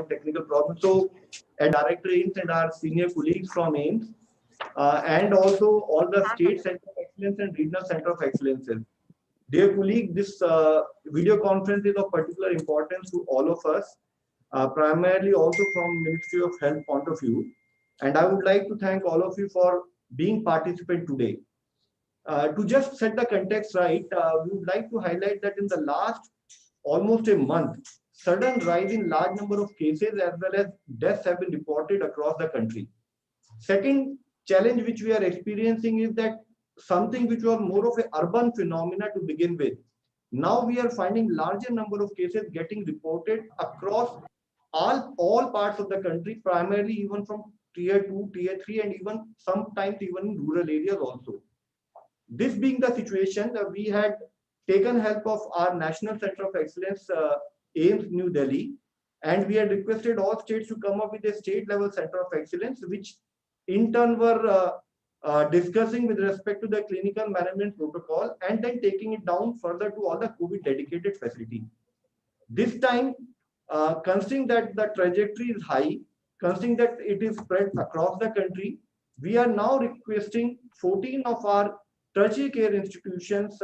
technical problem. So, at Director AIMS and our senior colleagues from AIMS, and also all the state center of excellence and regional center of excellences. Dear colleague, this video conference is of particular importance to all of us, primarily also from Ministry of Health point of view. And I would like to thank all of you for being participant today. To just set the context right, we would like to highlight that in the last almost a month, sudden rise in large number of cases as well as deaths have been reported across the country. Second challenge which we are experiencing is that something which was more of an urban phenomena to begin with. Now we are finding larger number of cases getting reported across all parts of the country, primarily even from tier 2, tier 3, and even sometimes even in rural areas also. This being the situation, we had taken help of our National Center of Excellence, AIMS New Delhi, and we had requested all states to come up with a state level center of excellence, which in turn were discussing with respect to the clinical management protocol and then taking it down further to all the COVID dedicated facility. This time, considering that the trajectory is high, considering that it is spread across the country, we are now requesting 14 of our tertiary care institutions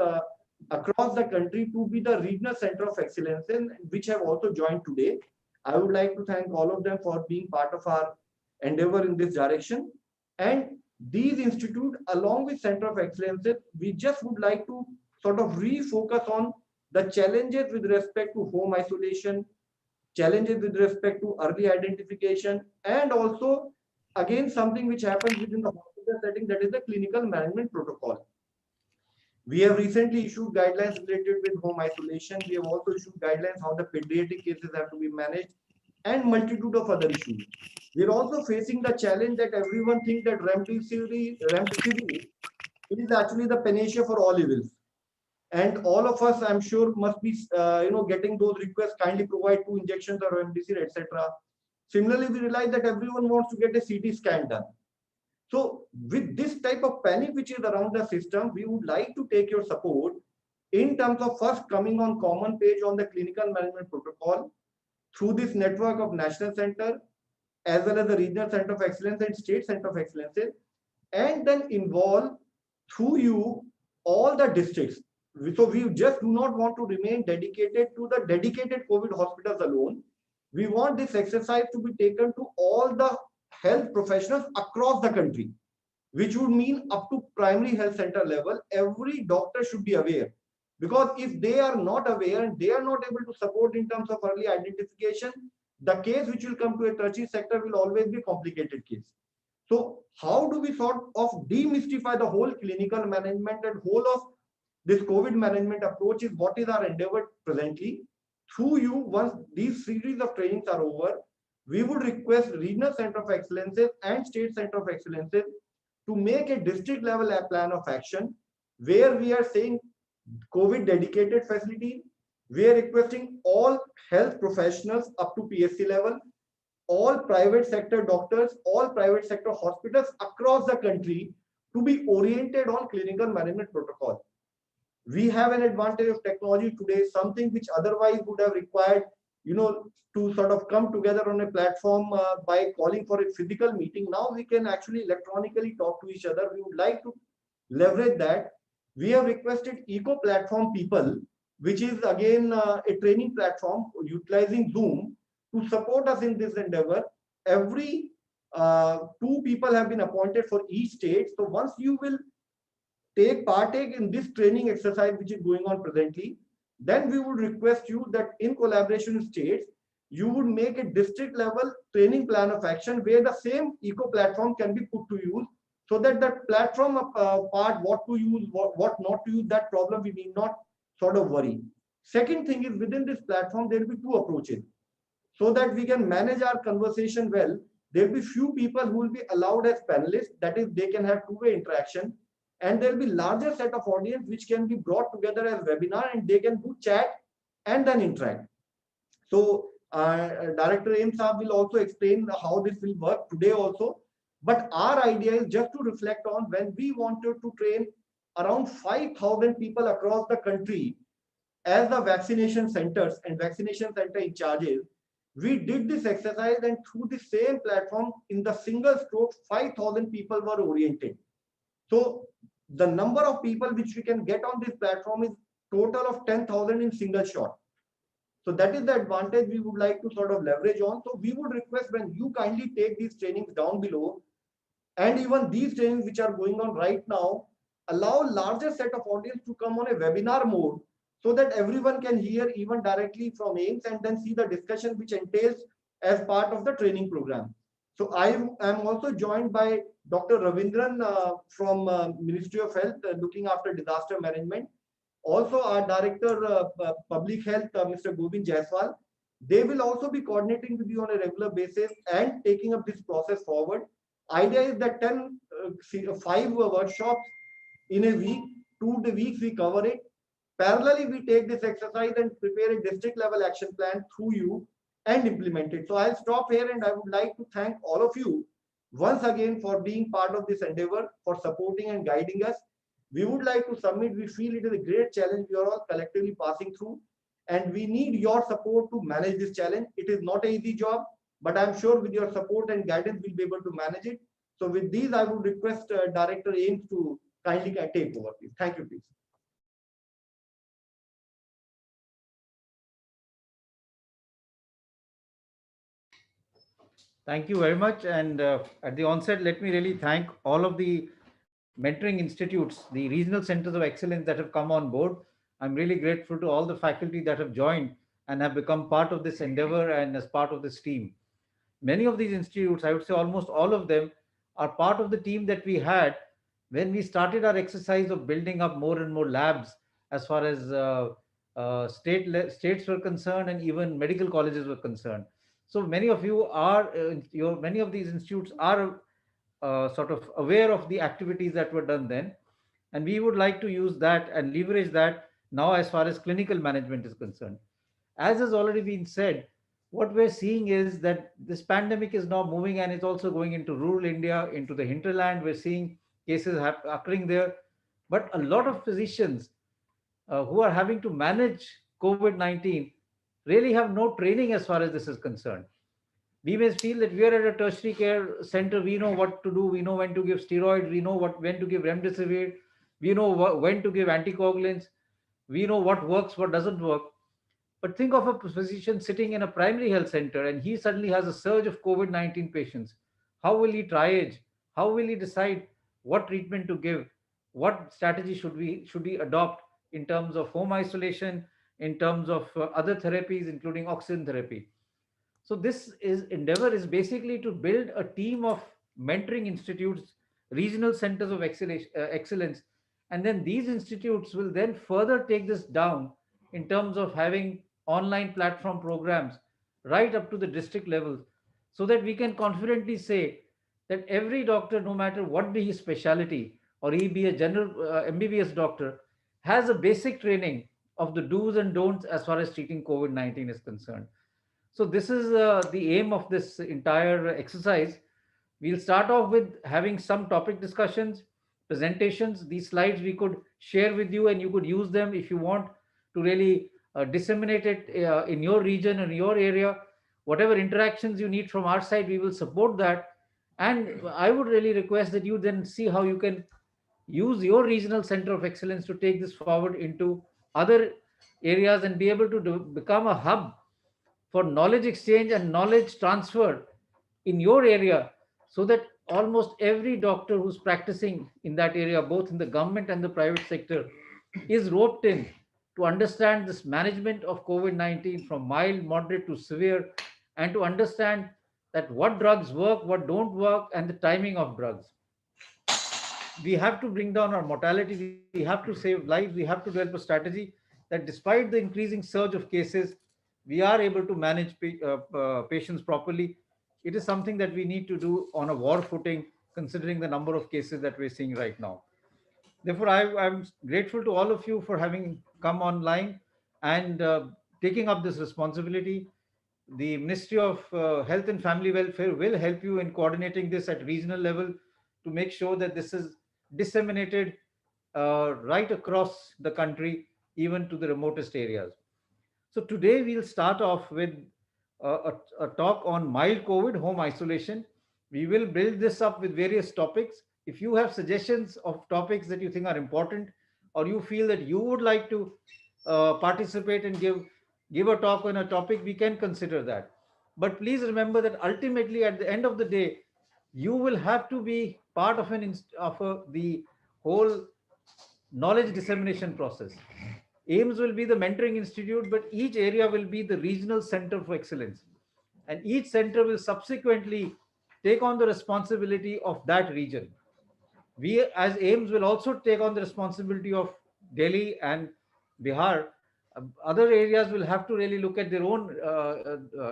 across the country to be the regional center of excellence, which have also joined today. I would like to thank all of them for being part of our endeavor in this direction. And these institutes, along with center of excellence, we just would like to sort of refocus on the challenges with respect to home isolation, challenges with respect to early identification, and also again something which happens within the hospital setting, that is the clinical management protocol. We have recently issued guidelines related with home isolation. We have also issued guidelines how the pediatric cases have to be managed and multitude of other issues. We are also facing the challenge that everyone thinks that remdesivir is actually the panacea for all evils. And all of us, I'm sure, must be getting those requests, kindly provide 2 injections or remdesivir, etc. Similarly, we realize that everyone wants to get a CT scan done. So with this type of panic which is around the system, we would like to take your support in terms of first coming on common page on the clinical management protocol through this network of national center as well as the regional center of excellence and state center of excellence, and then involve through you all the districts. So we just do not want to remain dedicated to the dedicated COVID hospitals alone. We want this exercise to be taken to all the health professionals across the country, which would mean up to primary health center level. Every doctor should be aware, because if they are not aware and they are not able to support in terms of early identification, the case which will come to a tertiary sector will always be a complicated case. So how do we sort of demystify the whole clinical management and whole of this COVID management approach is what is our endeavor presently. Through you, once these series of trainings are over, we would request regional center of excellences and state center of excellences to make a district level plan of action where we are saying COVID dedicated facility. We are requesting all health professionals up to PSC level, all private sector doctors, all private sector hospitals across the country to be oriented on clinical management protocol. We have an advantage of technology today, something which otherwise would have required, to sort of come together on a platform by calling for a physical meeting. Now we can actually electronically talk to each other. We would like to leverage that. We have requested Eco Platform people, which is again a training platform utilizing Zoom, to support us in this endeavor. Every 2 people have been appointed for each state. So once you will partake in this training exercise which is going on presently, then we would request you that in collaboration with states, you would make a district level training plan of action where the same Eco Platform can be put to use, so that that platform part, what to use, what not to use, that problem we need not sort of worry. Second thing is, within this platform, there will be 2 approaches. So that we can manage our conversation well, there will be few people who will be allowed as panelists, that is, they can have 2-way interaction. And there will be larger set of audience which can be brought together as webinar, and they can do chat and then interact. So Director AIMS will also explain how this will work today also. But our idea is just to reflect on when we wanted to train around 5,000 people across the country as the vaccination centers and vaccination center in charges. We did this exercise, and through the same platform, in the single stroke, 5,000 people were oriented. So the number of people which we can get on this platform is total of 10,000 in single shot. So that is the advantage we would like to sort of leverage on. So we would request, when you kindly take these trainings down below, and even these trainings which are going on right now, allow larger set of audience to come on a webinar mode, so that everyone can hear even directly from AIIMS and then see the discussion which entails as part of the training program. So I am also joined by Dr. Ravindran from Ministry of Health, looking after disaster management. Also our Director Public Health, Mr. Govind Jaiswal. They will also be coordinating with you on a regular basis and taking up this process forward. Idea is that 5 workshops in a week, 2 weeks we cover it. Parallelly, we take this exercise and prepare a district level action plan through you and implement it. So I'll stop here, and I would like to thank all of you once again for being part of this endeavor, for supporting and guiding us. We would like to submit, we feel it is a great challenge we are all collectively passing through, and we need your support to manage this challenge. It is not an easy job, but I'm sure with your support and guidance, we'll be able to manage it. So with these, I would request Director AIIMS to kindly take over, please. Thank you, please. Thank you very much. And at the onset, let me really thank all of the mentoring institutes, the regional centers of excellence that have come on board. I'm really grateful to all the faculty that have joined and have become part of this endeavor and as part of this team. Many of these institutes, I would say almost all of them, are part of the team that we had when we started our exercise of building up more and more labs as far as states were concerned and even medical colleges were concerned. So many of you are, many of these institutes are sort of aware of the activities that were done then. And we would like to use that and leverage that now as far as clinical management is concerned. As has already been said, what we're seeing is that this pandemic is now moving and it's also going into rural India, into the hinterland. We're seeing cases occurring there. But a lot of physicians who are having to manage COVID 19 really have no training as far as this is concerned. We may feel that we are at a tertiary care center, we know what to do, we know when to give steroids, we know when to give remdesivir, we know when to give anticoagulants, we know what works, what doesn't work. But think of a physician sitting in a primary health center and he suddenly has a surge of COVID 19 patients. How will he triage? How will he decide what treatment to give? What strategy should we adopt in terms of home isolation, in terms of other therapies, including oxygen therapy? So this is endeavor is basically to build a team of mentoring institutes, regional centers of excellence, and then these institutes will then further take this down in terms of having online platform programs right up to the district level, so that we can confidently say that every doctor, no matter what be his specialty, or he be a general MBBS doctor, has a basic training of the do's and don'ts as far as treating COVID 19 is concerned. So this is the aim of this entire exercise. We'll start off with having some topic discussions, presentations. These slides we could share with you and you could use them if you want to really disseminate it in your region and your area. Whatever interactions you need from our side, we will support that. And I would really request that you then see how you can use your regional center of excellence to take this forward into other areas and be able to become a hub for knowledge exchange and knowledge transfer in your area, so that almost every doctor who's practicing in that area, both in the government and the private sector, is roped in to understand this management of COVID 19 from mild, moderate to severe, and to understand that what drugs work, what don't work, and the timing of drugs. We have to bring down our mortality, we have to save lives, we have to develop a strategy that despite the increasing surge of cases, we are able to manage patients properly. It is something that we need to do on a war footing, considering the number of cases that we're seeing right now. Therefore, I'm grateful to all of you for having come online and taking up this responsibility. The Ministry of Health and Family Welfare will help you in coordinating this at regional level to make sure that this is disseminated right across the country, even to the remotest areas. So today we'll start off with a talk on mild COVID home isolation. We will build this up with various topics. If you have suggestions of topics that you think are important, or you feel that you would like to participate and give a talk on a topic, we can consider that. But please remember that ultimately, at the end of the day, you will have to be part of the whole knowledge dissemination process. AIMS will be the mentoring institute, but each area will be the regional center for excellence. And each center will subsequently take on the responsibility of that region. We as AIMS will also take on the responsibility of Delhi and Bihar. Other areas will have to really look at their own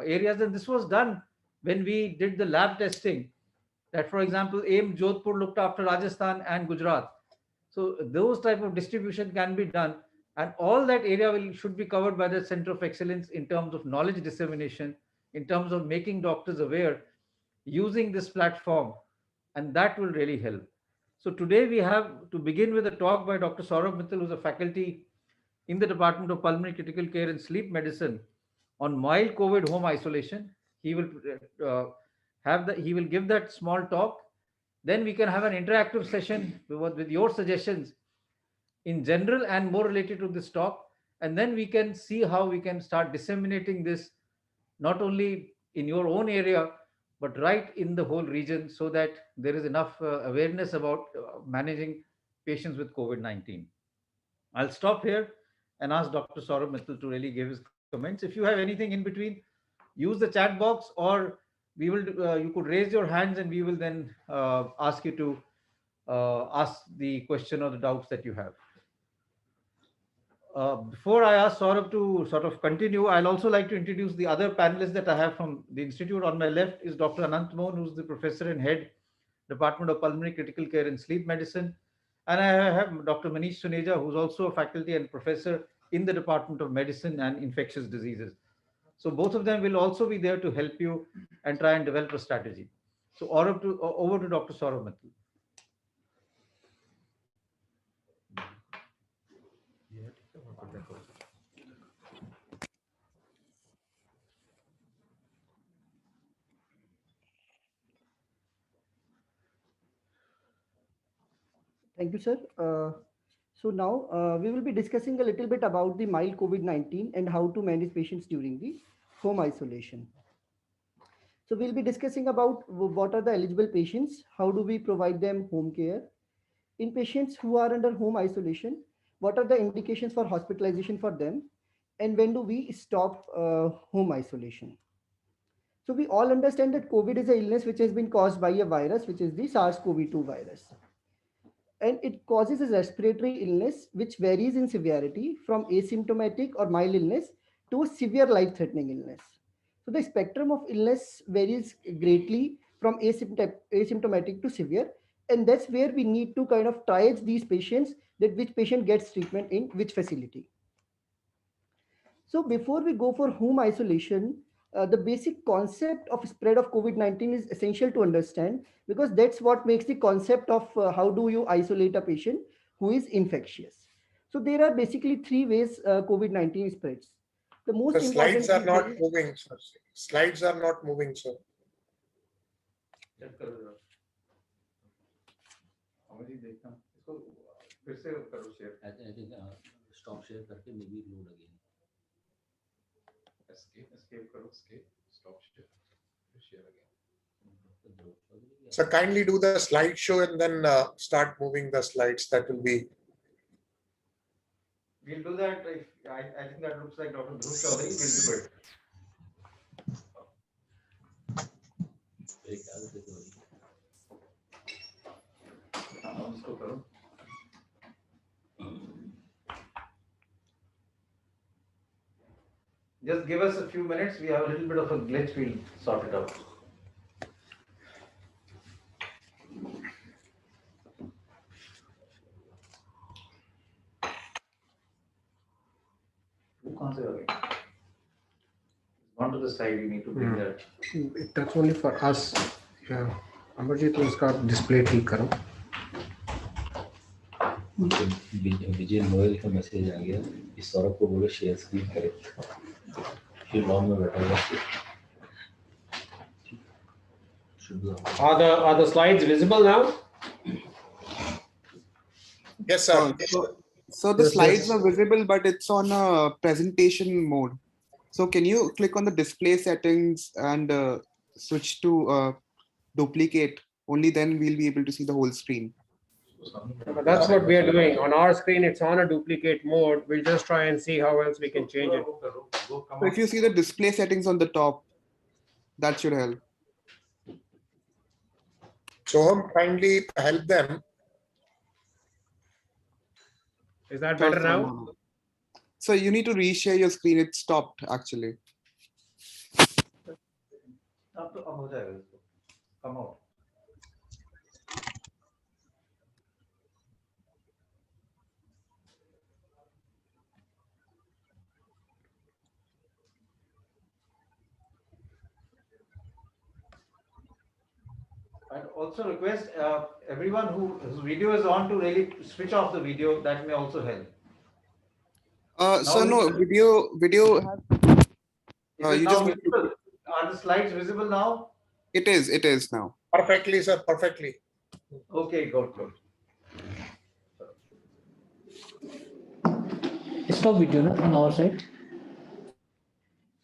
areas. And this was done when we did the lab testing. That, for example, AIMS Jodhpur looked after Rajasthan and Gujarat. So those type of distribution can be done, and all that area should be covered by the Center of Excellence in terms of knowledge dissemination, in terms of making doctors aware, using this platform, and that will really help. So today we have to begin with a talk by Dr. Saurabh Mittal, who's a faculty in the Department of Pulmonary Critical Care and Sleep Medicine, on mild COVID home isolation. He will he will give that small talk. Then we can have an interactive session with your suggestions in general and more related to this talk. And then we can see how we can start disseminating this not only in your own area, but right in the whole region, so that there is enough awareness about managing patients with COVID-19. I'll stop here and ask Dr. Saurabh Mittal to really give his comments. If you have anything in between, use the chat box, or we will you could raise your hands and we will then ask you to ask the question or the doubts that you have. Before I ask Saurabh to sort of continue, I'll also like to introduce the other panelists that I have from the institute. On my left is Dr. Anant Mohan, who's the professor and head, Department of Pulmonary Critical Care and Sleep Medicine. And I have Dr. Manish Suneja, who's also a faculty and professor in the Department of Medicine and Infectious Diseases. So both of them will also be there to help you and try and develop a strategy. So over to Dr. Saurabh Mittal. Thank you, sir. So now we will be discussing a little bit about the mild COVID-19 and how to manage patients during the home isolation. So we'll be discussing about what are the eligible patients, how do we provide them home care. In patients who are under home isolation, what are the indications for hospitalization for them, and when do we stop home isolation. So we all understand that COVID is an illness which has been caused by a virus, which is the SARS-CoV-2 virus. And it causes a respiratory illness which varies in severity from asymptomatic or mild illness to a severe life-threatening illness. So the spectrum of illness varies greatly from asymptomatic to severe, and that's where we need to kind of triage these patients, that which patient gets treatment in which facility. So before we go for home isolation, the basic concept of spread of COVID-19 is essential to understand, because that's what makes the concept of how do you isolate a patient who is infectious. So there are basically three ways COVID-19 spreads. The most slides are not moving, sir. Slides are not moving, sir. I think stop share करके maybe load again. Escape karo, escape, stop share, share again. So kindly do the slideshow and then start moving the slides. That will be. We'll do that. I think that looks like Dr. Dhruv Chaudhary. We'll do it. Just give us a few minutes. We have a little bit of a glitch. We'll sort it out. On to the side, you need to bring that. That's only for us. Yeah. Amarjit, उसका display ठीक करो. विजय Noel का message आ गया कि सौरभ को बोलो share screen करे. फिर लॉन्ग में बैठा हुआ. Should be on. Are the slides visible now? Yes, sir. So the Yes, slides yes. are visible, but it's on a presentation mode. So can you click on the display settings and switch to duplicate? Only then we'll be able to see the whole screen. But that's what we are doing. On our screen, it's on a duplicate mode. We'll just try and see how else we can change it. So if you see the display settings on the top, that should help. So kindly help them. Is that better now? So you need to reshare your screen. It stopped actually. अब तो अब हो जाएगा इसको. Come out. And also request everyone whose video is on to really switch off the video. That may also help. So Now no, we- video has, Is it you now just need to- visible? Are the slides visible now? it is now. Perfectly, sir, perfectly. Okay, good. Stop video no, on our side.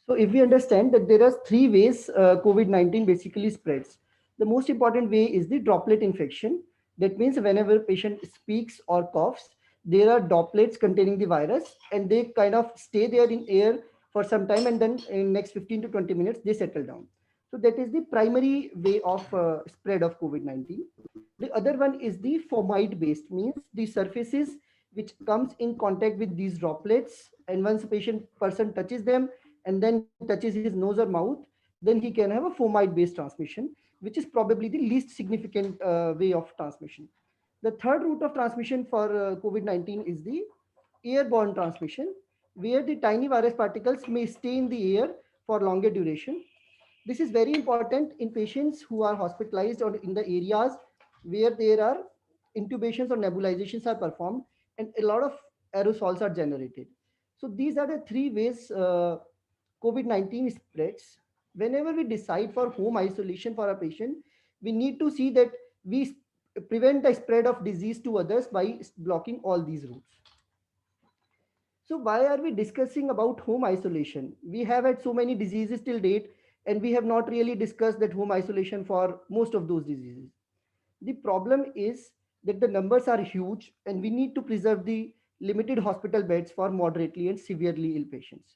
So if we understand that there are three ways COVID-19 basically spreads. The most important way is the droplet infection. That means whenever a patient speaks or coughs, there are droplets containing the virus and they kind of stay there in air for some time, and then in next 15 to 20 minutes, they settle down. So that is the primary way of spread of COVID-19. The other one is the fomite based, means the surfaces which comes in contact with these droplets, and once a person touches them and then touches his nose or mouth, then he can have a fomite based transmission, which is probably the least significant way of transmission. The third route of transmission for COVID-19 is the airborne transmission, where the tiny virus particles may stay in the air for longer duration. This is very important in patients who are hospitalized or in the areas where there are intubations or nebulizations are performed and a lot of aerosols are generated. So these are the three ways COVID-19 spreads. Whenever we decide for home isolation for a patient, we need to see that we prevent the spread of disease to others by blocking all these routes. So why are we discussing about home isolation? We have had so many diseases till date, and we have not really discussed that home isolation for most of those diseases. The problem is that the numbers are huge and we need to preserve the limited hospital beds for moderately and severely ill patients.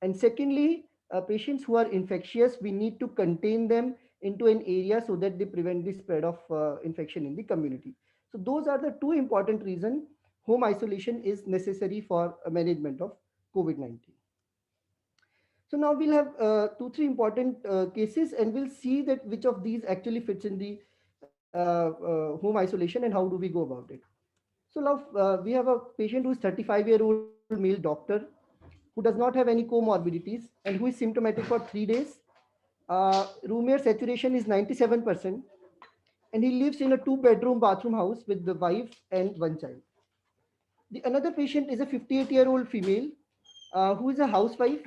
And secondly, patients who are infectious, we need to contain them into an area so that they prevent the spread of infection in the community. So those are the two important reasons home isolation is necessary for management of COVID-19. So now we'll have 2-3 important cases, and we'll see that which of these actually fits in the home isolation and how do we go about it. So now we have a patient who is 35-year-old male doctor who does not have any comorbidities and who is symptomatic for 3 days. Room air saturation is 97%, and he lives in a 2-bedroom bathroom house with the wife and 1 child. The another patient is a 58-year-old female who is a housewife,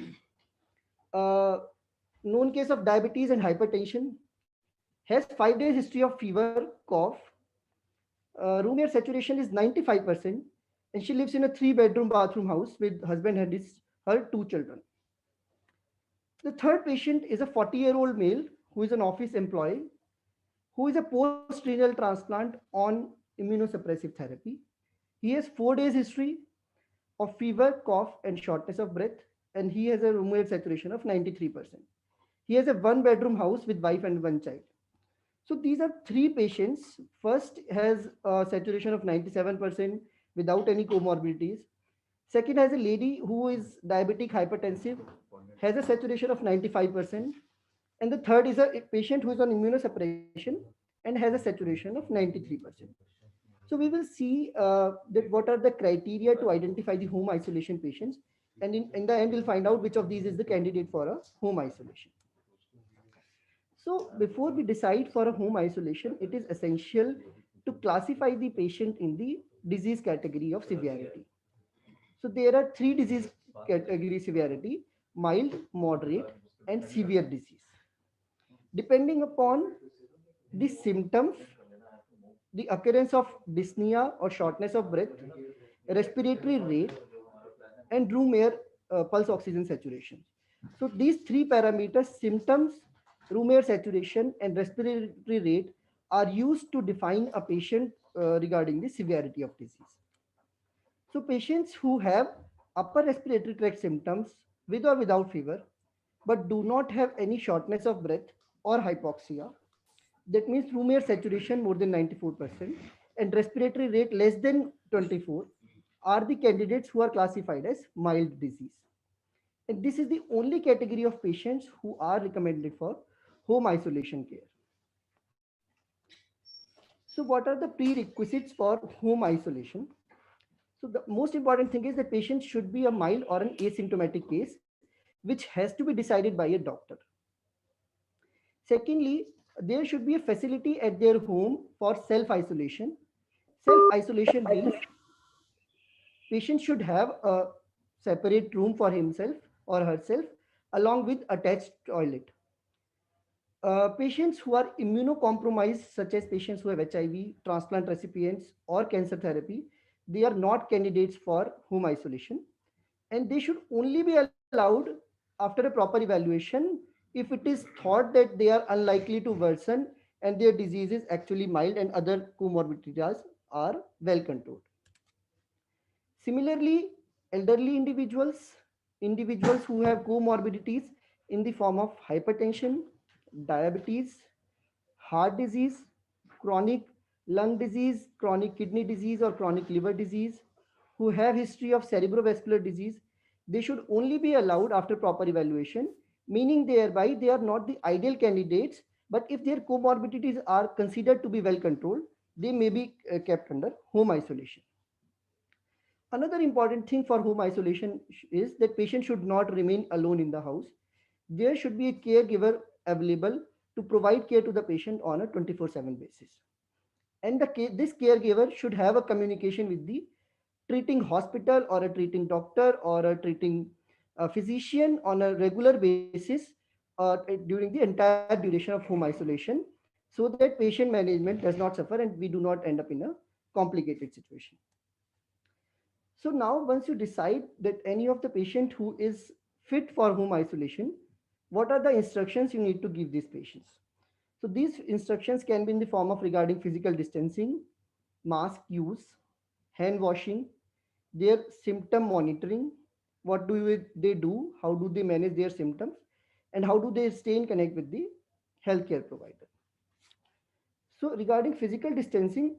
known case of diabetes and hypertension, has 5 days history of fever, cough. Room air saturation is 95%, and she lives in a 3-bedroom bathroom house with husband and her 2 children. The third patient is a 40-year-old male who is an office employee, who is a post-renal transplant on immunosuppressive therapy. He has 4 days history of fever, cough, and shortness of breath, and he has a room air saturation of 93%. He has a 1-bedroom house with wife and 1 child. So these are 3 patients. First has a saturation of 97% without any comorbidities. Second has a lady who is diabetic hypertensive, has a saturation of 95%. And the third is a patient who is on immunosuppression and has a saturation of 93%. So we will see that what are the criteria to identify the home isolation patients. And in the end, we'll find out which of these is the candidate for a home isolation. So before we decide for a home isolation, it is essential to classify the patient in the disease category of severity. So there are 3 disease category severity: mild, moderate, and severe disease. depending upon the symptoms, the occurrence of dyspnea or shortness of breath, respiratory rate, and room air pulse oxygen saturation. So these three parameters, symptoms, room air saturation, and respiratory rate, are used to define a patient regarding the severity of disease. So patients who have upper respiratory tract symptoms with or without fever, but do not have any shortness of breath or hypoxia, that means room air saturation more than 94% and respiratory rate less than 24, are the candidates who are classified as mild disease. And this is the only category of patients who are recommended for home isolation care. So what are the prerequisites for home isolation? So the most important thing is that patient should be a mild or an asymptomatic case, which has to be decided by a doctor. Secondly, there should be a facility at their home for self-isolation. Self-isolation means patient should have a separate room for himself or herself along with attached toilet. Patients who are immunocompromised, such as patients who have HIV, transplant recipients, or cancer therapy, they are not candidates for home isolation. And they should only be allowed after a proper evaluation if it is thought that they are unlikely to worsen and their disease is actually mild and other comorbidities are well controlled. Similarly, elderly individuals, individuals who have comorbidities in the form of hypertension, diabetes, heart disease, chronic lung disease, chronic kidney disease, or chronic liver disease, who have history of cerebrovascular disease, they should only be allowed after proper evaluation, meaning thereby they are not the ideal candidates, but if their comorbidities are considered to be well controlled, they may be kept under home isolation. Another important thing for home isolation is that patient should not remain alone in the house. There should be a caregiver available to provide care to the patient on a 24/7 basis. And this caregiver should have a communication with the treating hospital or a treating doctor or a treating physician on a regular basis during the entire duration of home isolation so that patient management does not suffer and we do not end up in a complicated situation. So now once you decide that any of the patient who is fit for home isolation, what are the instructions you need to give these patients? So these instructions can be in the form of regarding physical distancing, mask use, hand washing, their symptom monitoring, what do they do, how do they manage their symptoms, and how do they stay in connect with the healthcare provider. So regarding physical distancing,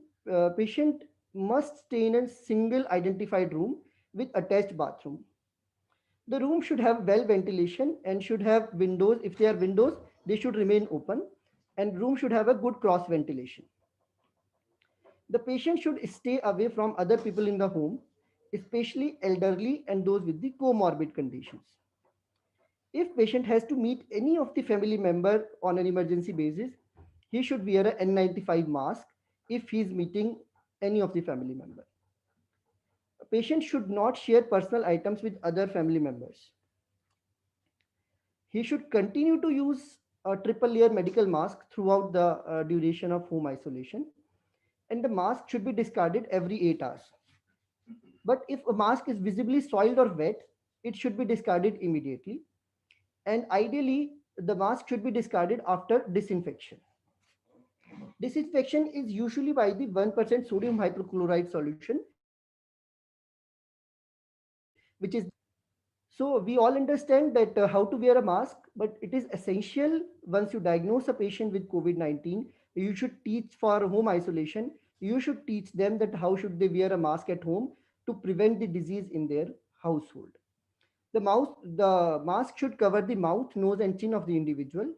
patient must stay in a single identified room with attached bathroom. The room should have well ventilation and should have windows. If they are windows, they should remain open and room should have a good cross ventilation. The patient should stay away from other people in the home, especially elderly and those with the comorbid conditions. If patient has to meet any of the family member on an emergency basis, he should wear a N95 mask if he is meeting any of the family member. A patient should not share personal items with other family members. He should continue to use a triple layer medical mask throughout the duration of home isolation, and the mask should be discarded every 8 hours. But if a mask is visibly soiled or wet, it should be discarded immediately. And ideally, the mask should be discarded after disinfection. Disinfection is usually by the 1% sodium hypochlorite solution, which is, so we all understand that how to wear a mask, but it is essential once you diagnose a patient with COVID-19, you should teach for home isolation. You should teach them that how should they wear a mask at home to prevent the disease in their household. The mask should cover the mouth, nose, and chin of the individual.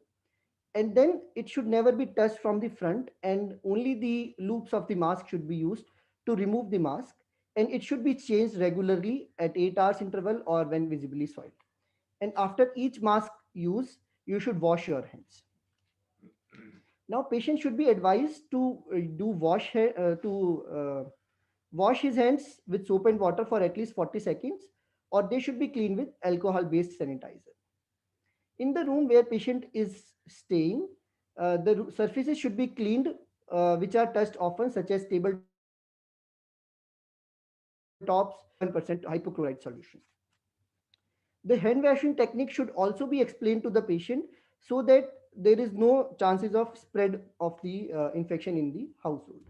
And then it should never be touched from the front, and only the loops of the mask should be used to remove the mask. And it should be changed regularly at 8 hours interval or when visibly soiled. And after each mask use, you should wash your hands. Now, patient should be advised to wash his hands with soap and water for at least 40 seconds, or they should be cleaned with alcohol-based sanitizer. In the room where patient is staying, The surfaces should be cleaned, which are touched often, such as tabletops, 1% hypochlorite solution. The hand washing technique should also be explained to the patient so that there is no chances of spread of the infection in the household.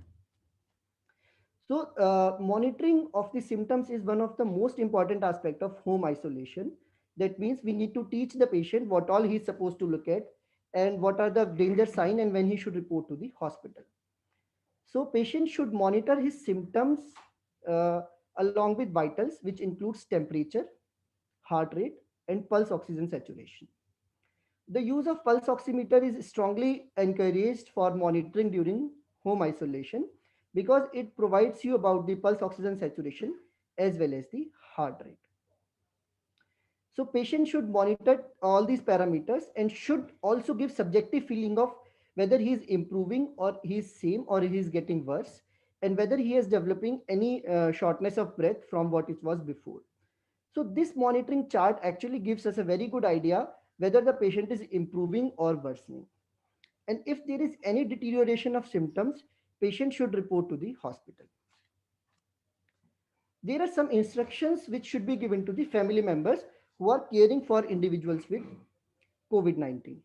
So monitoring of the symptoms is one of the most important aspect of home isolation. That means we need to teach the patient what all he is supposed to look at and what are the danger sign and when he should report to the hospital. So patient should monitor his symptoms uh, along with vitals, which includes temperature, heart rate, and pulse oxygen saturation. The use of pulse oximeter is strongly encouraged for monitoring during home isolation because it provides you about the pulse oxygen saturation as well as the heart rate. So patient should monitor all these parameters and should also give subjective feeling of whether he is improving or he is same or he is getting worse and whether he is developing any shortness of breath from what it was before. So this monitoring chart actually gives us a very good idea whether the patient is improving or worsening. And if there is any deterioration of symptoms, patient should report to the hospital. There are some instructions which should be given to the family members who are caring for individuals with COVID-19.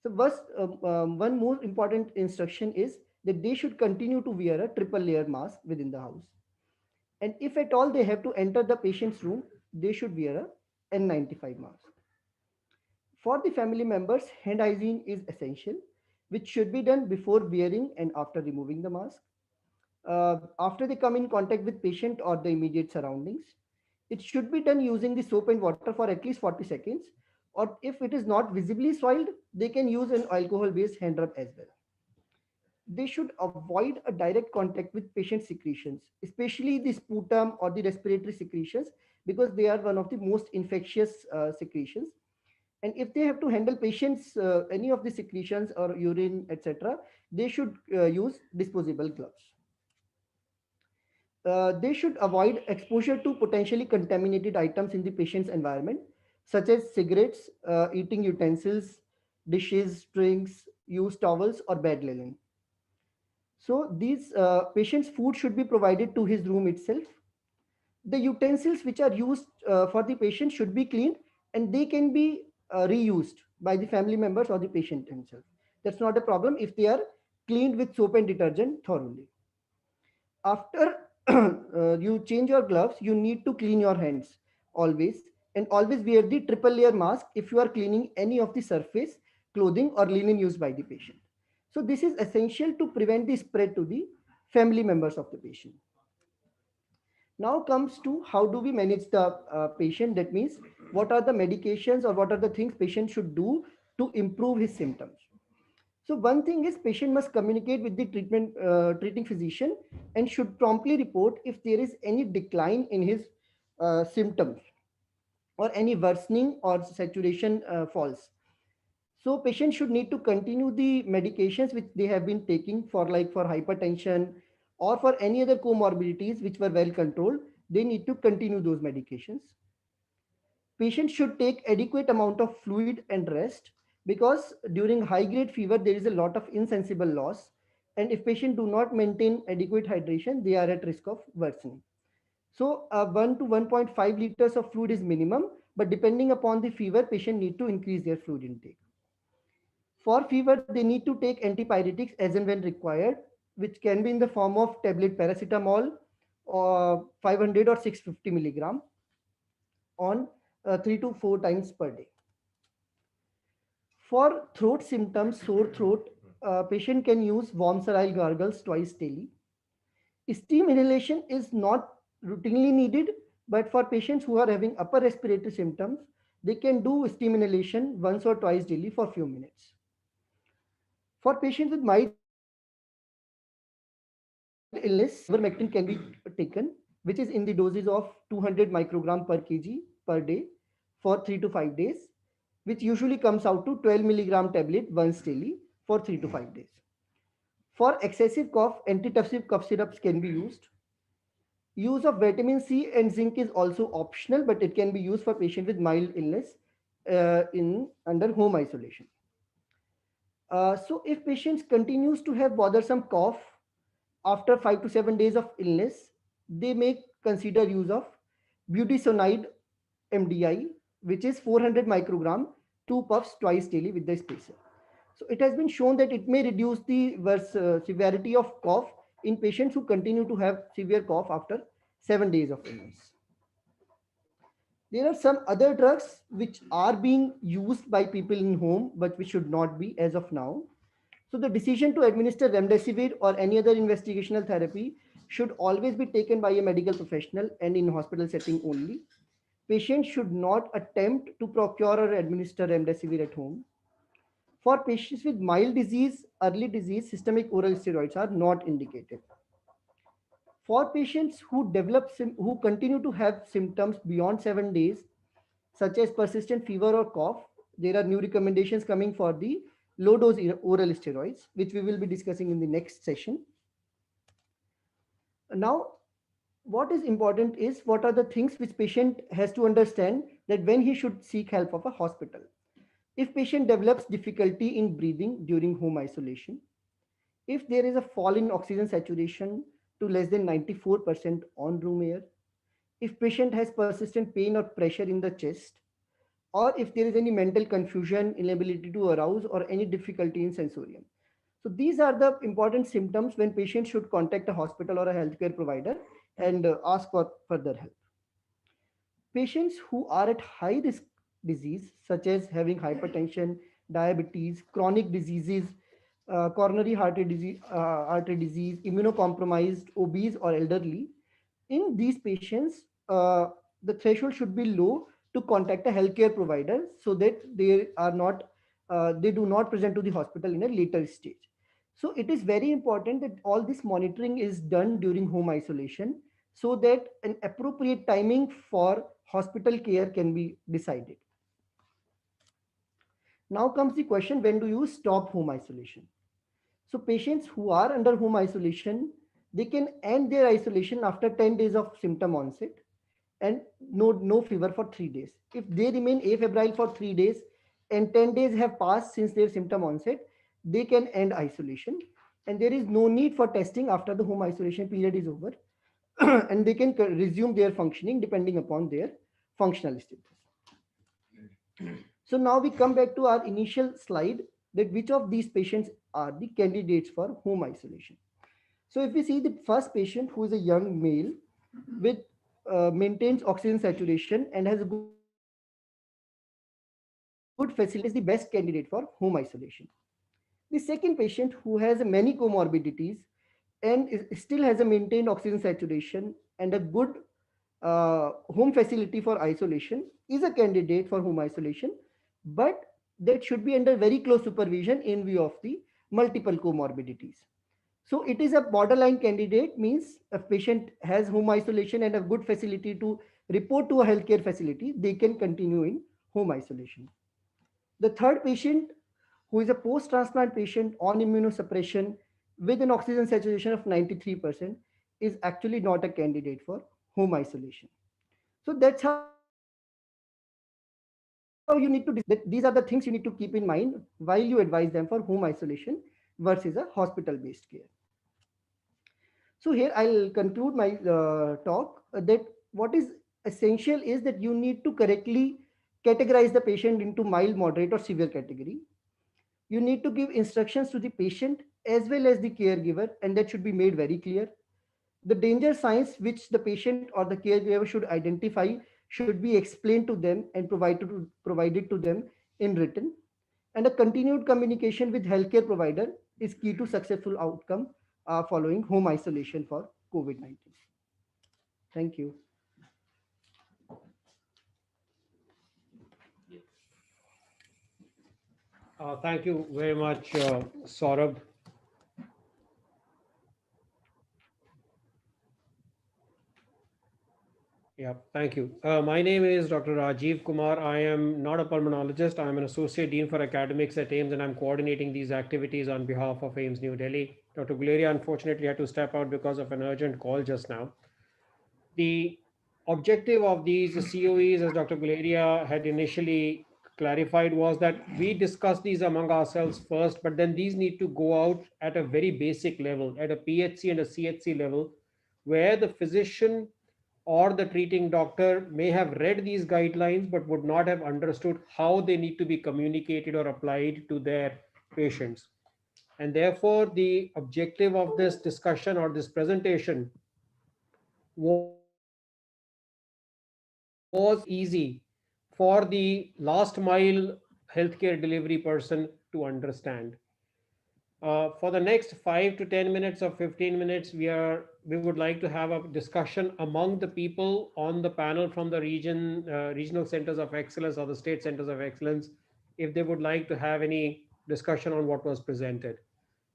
So first, one more important instruction is that they should continue to wear a triple layer mask within the house. And if at all they have to enter the patient's room, they should wear a N95 mask. For the family members, hand hygiene is essential, which should be done before wearing and after removing the mask. After they come in contact with patient or the immediate surroundings, it should be done using the soap and water for at least 40 seconds. Or if it is not visibly soiled, they can use an alcohol-based hand rub as well. They should avoid a direct contact with patient secretions, especially the sputum or the respiratory secretions, because they are one of the most infectious secretions. And if they have to handle patients, any of the secretions or urine, etc., they should use disposable gloves. They should avoid exposure to potentially contaminated items in the patient's environment, such as cigarettes, eating utensils, dishes, drinks, used towels, or bed linen. So these patient's food should be provided to his room itself. The utensils which are used for the patient should be cleaned and they can be reused by the family members or the patient himself. That's not a problem if they are cleaned with soap and detergent thoroughly. After you change your gloves, you need to clean your hands always and always wear the triple layer mask if you are cleaning any of the surface, clothing or linen used by the patient. So this is essential to prevent the spread to the family members of the patient. Now comes to how do we manage the patient. That means what are the medications or what are the things patient should do to improve his symptoms. So one thing is patient must communicate with the treating physician and should promptly report if there is any decline in his symptoms or any worsening or saturation falls. So patient should need to continue the medications which they have been taking for like for hypertension or for any other comorbidities which were well controlled. They need to continue those medications. Patient should take adequate amount of fluid and rest because during high grade fever there is a lot of insensible loss, and if patient do not maintain adequate hydration they are at risk of worsening. So 1 to 1.5 liters of fluid is minimum, but depending upon the fever patient need to increase their fluid intake. For fever they need to take antipyretics as and when required, which can be in the form of tablet paracetamol or 500 or 650 milligram on 3 to 4 times per day. For throat symptoms, sore throat, patient can use warm sterile gargles twice daily. Steam inhalation is not routinely needed, but for patients who are having upper respiratory symptoms, they can do steam inhalation once or twice daily for a few minutes. For patients with mild illness, ivermectin can be taken, which is in the doses of 200 microgram per kg per day for 3 to 5 days, which usually comes out to 12 milligram tablet once daily for 3 to 5 days. For excessive cough, antitussive cough syrups can be used. Use of vitamin C and zinc is also optional, but it can be used for patients with mild illness in under home isolation. So if patients continues to have bothersome cough after 5 to 7 days of illness, they may consider use of budesonide MDI, which is 400 microgram, 2 puffs twice daily with the spacer. So it has been shown that it may reduce the severity of cough in patients who continue to have severe cough after 7 days of illness. There are some other drugs which are being used by people in home, but which should not be as of now. So the decision to administer remdesivir or any other investigational therapy should always be taken by a medical professional and in hospital setting only. Patients should not attempt to procure or administer remdesivir at home. For patients with mild disease, early disease, systemic oral steroids are not indicated. For patients who who continue to have symptoms beyond 7 days, such as persistent fever or cough, there are new recommendations coming for the low dose oral steroids, which we will be discussing in the next session. Now, what is important is what are the things which patient has to understand that when he should seek help of a hospital. If patient develops difficulty in breathing during home isolation, if there is a fall in oxygen saturation to less than 94% on room air, if patient has persistent pain or pressure in the chest, or if there is any mental confusion, inability to arouse, or any difficulty in sensorium. So these are the important symptoms when patient should contact a hospital or a healthcare provider and ask for further help. Patients who are at high risk disease, such as having hypertension, diabetes, chronic diseases, coronary artery disease, immunocompromised, obese, or elderly, in these patients, the threshold should be low to contact a healthcare provider so that they do not present to the hospital in a later stage. So it is very important that all this monitoring is done during home isolation so that an appropriate timing for hospital care can be decided. Now comes the question, when do you stop home isolation? So patients who are under home isolation, they can end their isolation after 10 days of symptom onset and no fever for 3 days. If they remain afebrile for 3 days and 10 days have passed since their symptom onset, they can end isolation and there is no need for testing after the home isolation period is over and they can resume their functioning depending upon their functional status. So now we come back to our initial slide that which of these patients are the candidates for home isolation. So if we see the first patient who is a young male with maintains oxygen saturation and has a good facility is the best candidate for home isolation. The second patient who has many comorbidities and still has a maintained oxygen saturation and a good home facility for isolation is a candidate for home isolation, but that should be under very close supervision in view of the multiple comorbidities. So it is a borderline candidate, means a patient has home isolation and a good facility to report to a healthcare facility, they can continue in home isolation. The third patient who is a post-transplant patient on immunosuppression with an oxygen saturation of 93% is actually not a candidate for home isolation. So that's how you need to, these are the things you need to keep in mind while you advise them for home isolation versus a hospital-based care. So here I'll conclude my talk that what is essential is that you need to correctly categorize the patient into mild, moderate, or severe category. You need to give instructions to the patient as well as the caregiver, and that should be made very clear. The danger signs which the patient or the caregiver should identify should be explained to them and provided to them in written. And a continued communication with healthcare provider is key to successful outcome following home isolation for COVID-19. Thank you. Thank you very much, Saurabh. Yeah, thank you. My name is Dr. Rajiv Kumar. I am not a pulmonologist. I'm an associate dean for academics at AIIMS, and I'm coordinating these activities on behalf of AIIMS New Delhi. Dr. Guleria unfortunately had to step out because of an urgent call just now. The objective of these COEs, as Dr. Guleria had initially clarified was that we discuss these among ourselves first, but then these need to go out at a very basic level, at a PHC and a CHC level, where the physician or the treating doctor may have read these guidelines but would not have understood how they need to be communicated or applied to their patients. And therefore, the objective of this discussion or this presentation was easy for the last mile healthcare delivery person to understand. For the next 5 to 10 minutes or 15 minutes, we would like to have a discussion among the people on the panel from the regional centers of excellence or the state centers of excellence, if they would like to have any discussion on what was presented.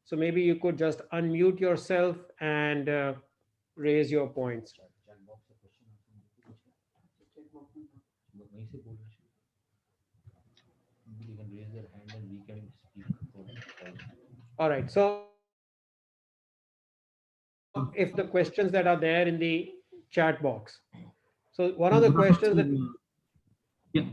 So maybe you could just unmute yourself and raise your points. वहीं से बोलना शुरू करो। They can raise their hand and we can speak for them. All right. So if the questions that are there in the chat box. So one of the questions that yeah,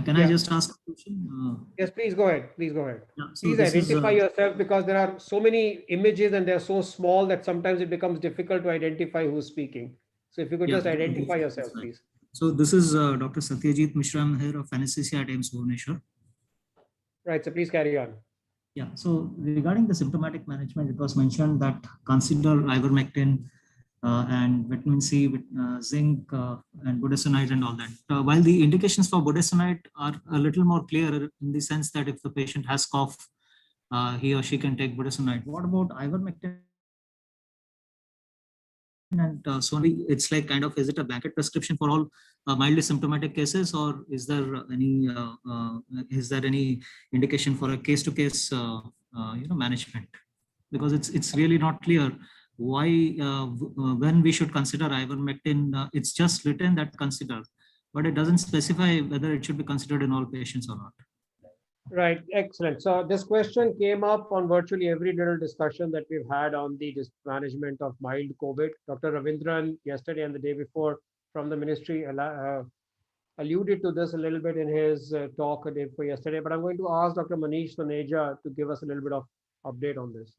can Yeah. I just ask a question? yes, please go ahead. Please go ahead. Yeah, so Please this is, identify yourself, because there are so many images and they're so small that sometimes it becomes difficult to identify who's speaking. So if you could Yeah, just identify that's yourself, right. please. So this is Dr. Satyajit Mishra. I'm here of anesthesia at AIIMS Bhubaneswar. Right. So please carry on. Yeah. So regarding the symptomatic management, it was mentioned that consider ivermectin and vitamin C, zinc, and budesonide and all that. While the indications for budesonide are a little more clear in the sense that if the patient has cough, he or she can take budesonide. What about ivermectin? And so it's like kind of, is it a blanket prescription for all mildly symptomatic cases, or is there any indication for a case-to-case management? Because it's really not clear why when we should consider ivermectin. It's just written that consider, but it doesn't specify whether it should be considered in all patients or not. Right. Excellent. So this question came up on virtually every little discussion that we've had on the management of mild COVID. Dr. Ravindran yesterday and the day before from the ministry alluded to this a little bit in his talk a day before yesterday, but I'm going to ask Dr. Manish Taneja to give us a little bit of update on this.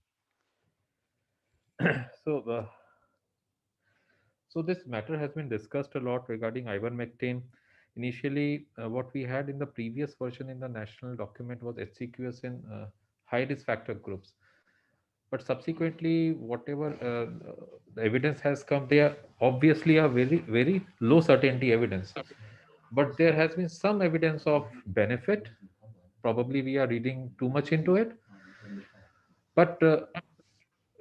So this matter has been discussed a lot regarding ivermectin. Initially, what we had in the previous version in the national document was HCQS in high risk factor groups. But subsequently, whatever the evidence has come, they are obviously a very, very low certainty evidence. But there has been some evidence of benefit. Probably we are reading too much into it. But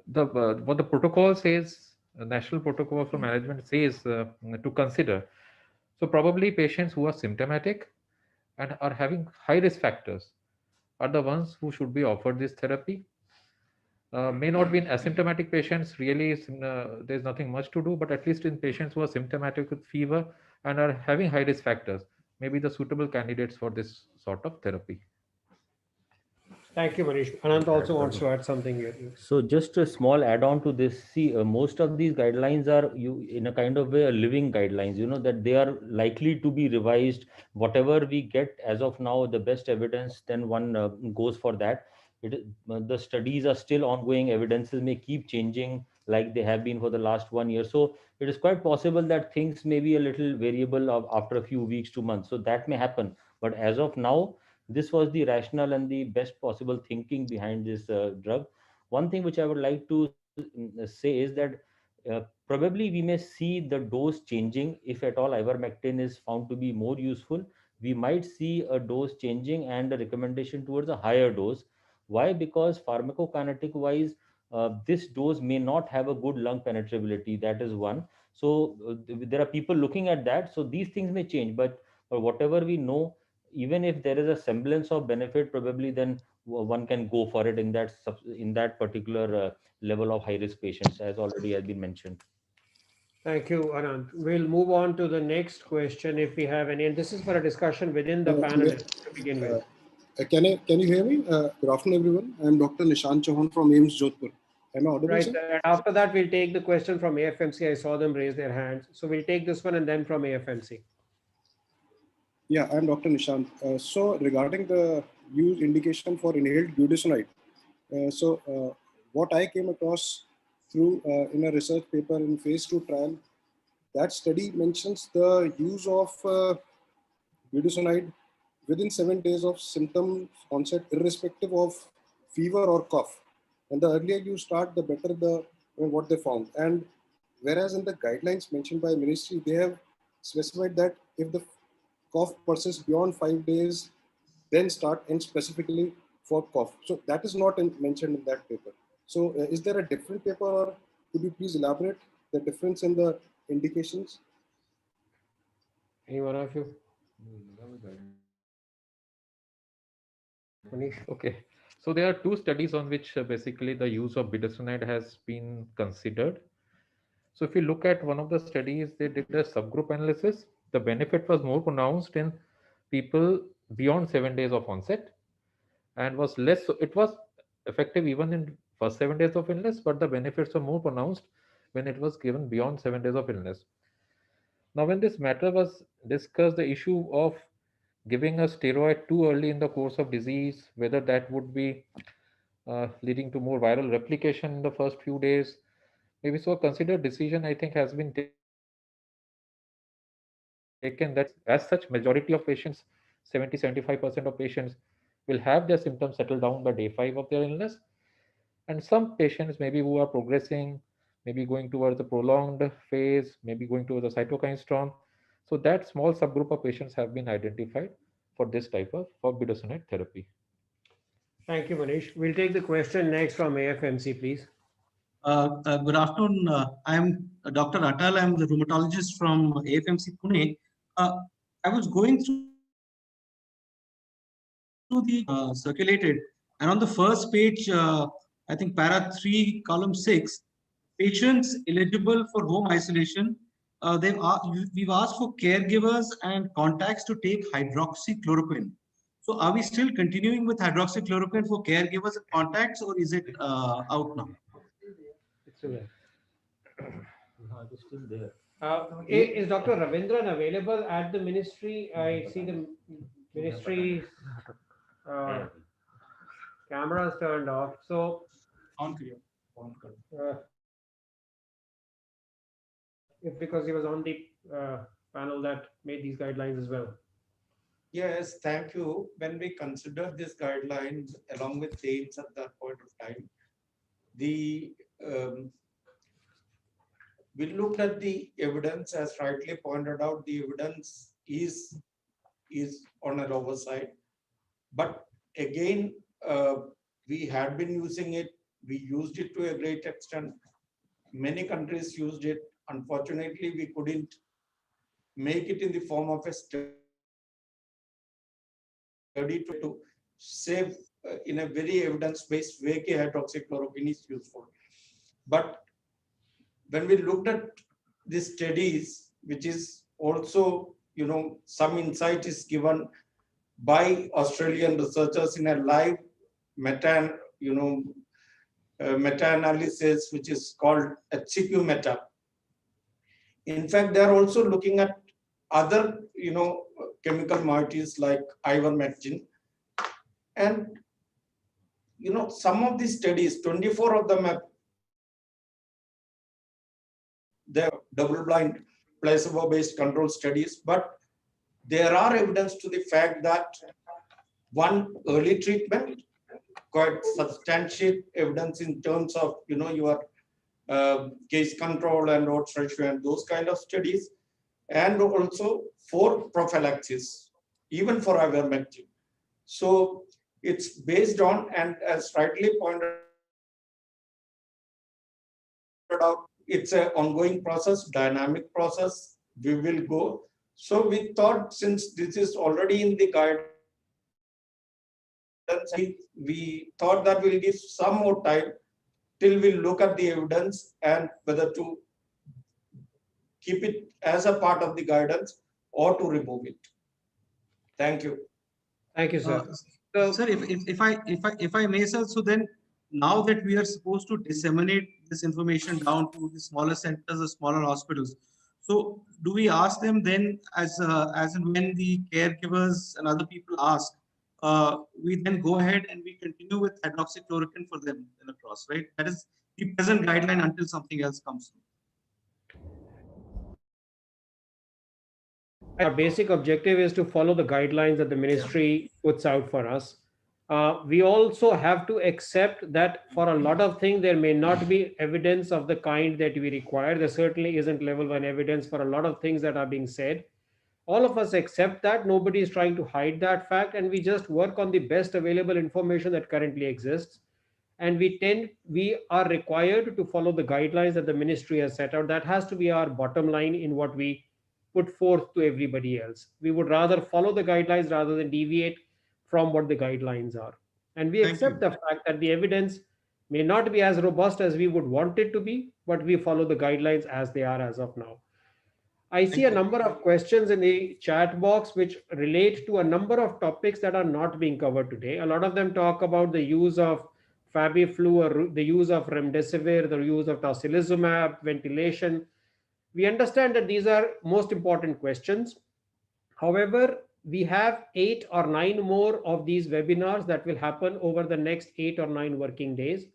what the protocol says, national protocol for management says to consider. So probably patients who are symptomatic and are having high risk factors are the ones who should be offered this therapy. May not be in asymptomatic patients, really there's nothing much to do, but at least in patients who are symptomatic with fever and are having high risk factors, maybe the suitable candidates for this sort of therapy. Thank you, Manish. Anant also wants to add something here. So just a small add-on to this. See, most of these guidelines are in a kind of way living guidelines. You know that they are likely to be revised. Whatever we get as of now, the best evidence, then one goes for that. The studies are still ongoing. Evidences may keep changing, like they have been for the last 1 year. So it is quite possible that things may be a little variable after a few weeks to months. So that may happen. But as of now, this was the rationale and the best possible thinking behind this drug. One thing which I would like to say is that probably we may see the dose changing. If at all ivermectin is found to be more useful, we might see a dose changing and a recommendation towards a higher dose. Why? Because pharmacokinetic wise, this dose may not have a good lung penetrability. That is one. So there are people looking at that. So these things may change, but whatever we know, even if there is a semblance of benefit, probably then one can go for it in that particular level of high risk patients, as already has been mentioned. Thank you, Anant. We'll move on to the next question if we have any, and this is for a discussion within the panelists to begin with. Can you hear me? Good afternoon, everyone. I'm Dr. Nishant Chauhan from AIIMS Jodhpur. Am I audible? Right. Sir? After that, we'll take the question from AFMC. I saw them raise their hands. So we'll take this one and then from AFMC. Yeah, I'm Dr. Nishant. So regarding the use indication for inhaled budesonide, what I came across through in a research paper in phase 2 trial, that study mentions the use of budesonide within 7 days of symptom onset, irrespective of fever or cough. And the earlier you start, the better what they found. And whereas in the guidelines mentioned by ministry, they have specified that if the cough persists beyond 5 days, then start, and specifically for cough. So that is not mentioned in that paper. So is there a different paper, or could you please elaborate the difference in the indications? Any one of you? Manish? Okay. So there are two studies on which basically the use of budesonide has been considered. So if you look at one of the studies, they did a subgroup analysis. The benefit was more pronounced in people beyond 7 days of onset, and was less. So it was effective even in first 7 days of illness, but the benefits were more pronounced when it was given beyond 7 days of illness. Now, when this matter was discussed, the issue of giving a steroid too early in the course of disease, whether that would be leading to more viral replication in the first few days, maybe so a considered decision, I think, has been taken that as such majority of patients, 70-75% of patients will have their symptoms settle down by day 5 of their illness, and some patients maybe who are progressing, maybe going towards the prolonged phase, maybe going towards the cytokine storm. So that small subgroup of patients have been identified for this type of budesonide therapy. Thank you, Manish. We'll take the question next from AFMC, please. Good afternoon. I'm Dr. Atal. I'm the rheumatologist from AFMC Pune. I was going through the circulated, and on the first page, I think para 3, column 6, patients eligible for home isolation. We've asked for caregivers and contacts to take hydroxychloroquine. So are we still continuing with hydroxychloroquine for caregivers and contacts, or is it out now? It's still there. It's still there. Is Dr. Ravindran available at the ministry? I see the ministry's cameras turned off. So if because he was on the panel that made these guidelines as well. Yes, thank you. When we consider these guidelines along with aids at that point of time, we looked at the evidence, as rightly pointed out. The evidence is on a lower side, but again, we had been using it. We used it to a great extent. Many countries used it. Unfortunately, we couldn't make it in the form of a study to save in a very evidence-based way hydroxychloroquine is useful. But when we looked at the studies, which is also, some insight is given by Australian researchers in a live meta-analysis, which is called HCQ meta. In fact, they are also looking at other, chemical moieties like ivermectin. And, some of these studies, 24 of them they're double-blind, placebo-based control studies, but there are evidence to the fact that one, early treatment, quite substantial evidence in terms of, your case control and odds ratio and those kind of studies, and also for prophylaxis, even for ivermectin. So it's based on, and as rightly pointed out, it's an ongoing process, dynamic process. We will go. So we thought, since this is already in the guidance, we thought that we'll give some more time till we look at the evidence and whether to keep it as a part of the guidance or to remove it. Thank you. Thank you, sir. Sir, if I may, sir, so then now that we are supposed to disseminate this information down to the smaller centers or smaller hospitals, So do we ask them then as and when the caregivers and other people ask, we then go ahead and we continue with hydroxychloroquine for them in across, right? That is the present guideline until something else comes through. Our basic objective is to follow the guidelines that the ministry puts out for us. We also have to accept that for a lot of things, there may not be evidence of the kind that we require. There certainly isn't level 1 evidence for a lot of things that are being said. All of us accept that. Nobody is trying to hide that fact, and we just work on the best available information that currently exists. And we are required to follow the guidelines that the ministry has set out. That has to be our bottom line in what we put forth to everybody else. We would rather follow the guidelines rather than deviate from what the guidelines are. And we accept the fact that the evidence may not be as robust as we would want it to be, but we follow the guidelines as they are as of now. I see a number of questions in the chat box which relate to a number of topics that are not being covered today. A lot of them talk about the use of Fabiflu, or the use of remdesivir, the use of tocilizumab, ventilation. We understand that these are most important questions. However, we have 8 or 9 more of these webinars that will happen over the next 8 or 9 working days.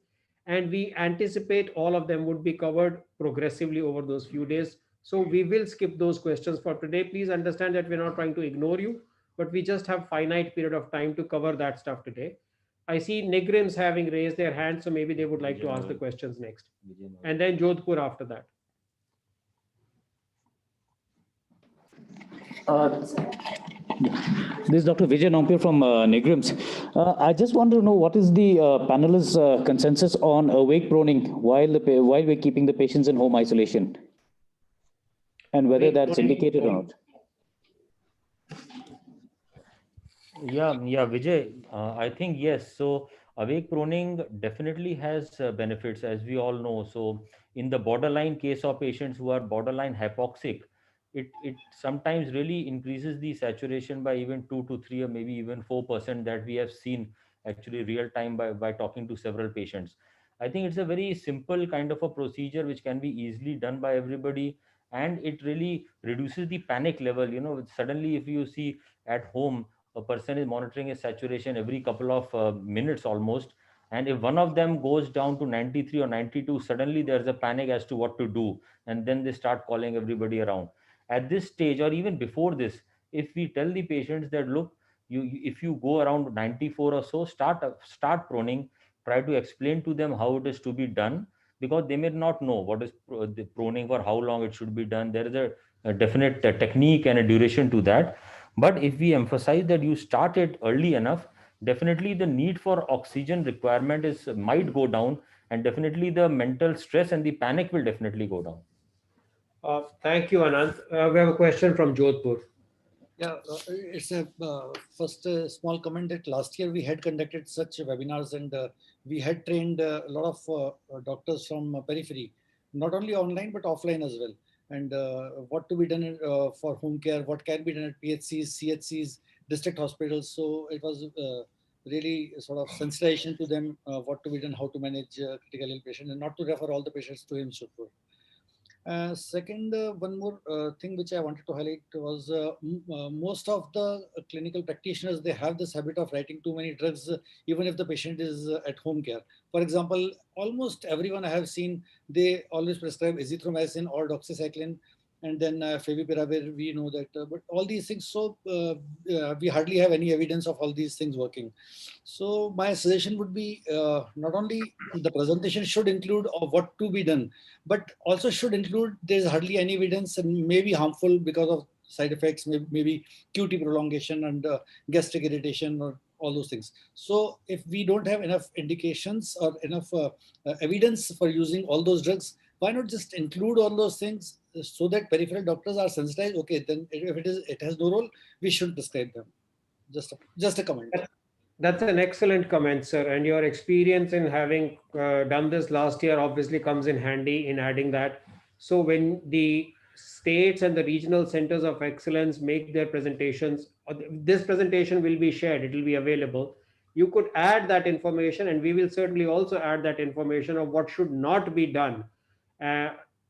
And we anticipate all of them would be covered progressively over those few days. So we will skip those questions for today. Please understand that we're not trying to ignore you, but we just have finite period of time to cover that stuff today. I see Nigrims having raised their hand, so maybe they would like to ask the questions next. And then Jodhpur after that. This is Dr. Vijay Nampur from Nigrims. I just want to know what is the panelists' consensus on awake proning while we're keeping the patients in home isolation, and whether that's indicated or not. Yeah, Vijay, I think yes. So awake proning definitely has benefits, as we all know. So in the borderline case of patients who are borderline hypoxic, it sometimes really increases the saturation by even 2 to 3 or maybe even 4% that we have seen actually real time by talking to several patients. I think it's a very simple kind of a procedure which can be easily done by everybody, and it really reduces the panic level. You know, suddenly if you see at home, a person is monitoring his saturation every couple of minutes almost, and if one of them goes down to 93 or 92, suddenly there's a panic as to what to do, and then they start calling everybody around. At this stage or even before this, if we tell the patients that look, if you go around 94 or so, start proning, try to explain to them how it is to be done, because they may not know what is the proning, for how long it should be done. There is a definite technique and a duration to that. But if we emphasize that you start it early enough, definitely the need for oxygen requirement might go down, and definitely the mental stress and the panic will definitely go down. Thank you, Anant. We have a question from Jodhpur. Yeah, it's a first small comment that last year we had conducted such webinars, and we had trained a lot of doctors from periphery, not only online but offline as well. And what to be done for home care, what can be done at PHCs, CHCs, district hospitals. So it was really sort of sensitization to them, what to be done, how to manage critical ill patient, and not to refer all the patients to Himsutpur. Second, one more thing which I wanted to highlight was most of the clinical practitioners, they have this habit of writing too many drugs, even if the patient is at home care. For example, almost everyone I have seen, they always prescribe azithromycin or doxycycline, and then favipiravir, we know that, but all these things, so we hardly have any evidence of all these things working. So my suggestion would be not only the presentation should include of what to be done, but also should include there's hardly any evidence and may be harmful because of side effects, maybe QT prolongation and gastric irritation or all those things. So if we don't have enough indications or enough evidence for using all those drugs, why not just include all those things so that peripheral doctors are sensitized? Okay, then if it has no role, we shouldn't prescribe them. Just a comment. That's an excellent comment, sir. And your experience in having done this last year obviously comes in handy in adding that. So when the states and the regional centers of excellence make their presentations, this presentation will be shared, it will be available. You could add that information, and we will certainly also add that information of what should not be done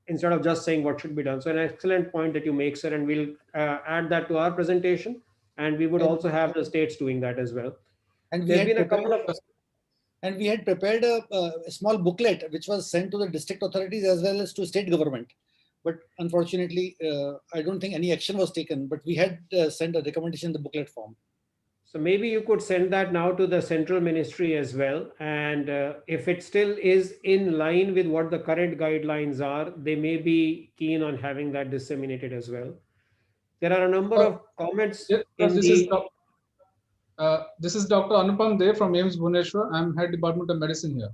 instead of just saying what should be done. So an excellent point that you make, sir, and we'll add that to our presentation. And we would also have the states doing that as well. And we There's had been a couple of prepared a small booklet which was sent to the district authorities as well as to state government. But unfortunately, I don't think any action was taken, but we had sent a recommendation in the booklet form. So maybe you could send that now to the central ministry as well. And if it still is in line with what the current guidelines are, they may be keen on having that disseminated as well. There are a number of comments. Yes, this is Dr. Anupam Dev from AIIMS Bhubaneswar. I'm head department of medicine here.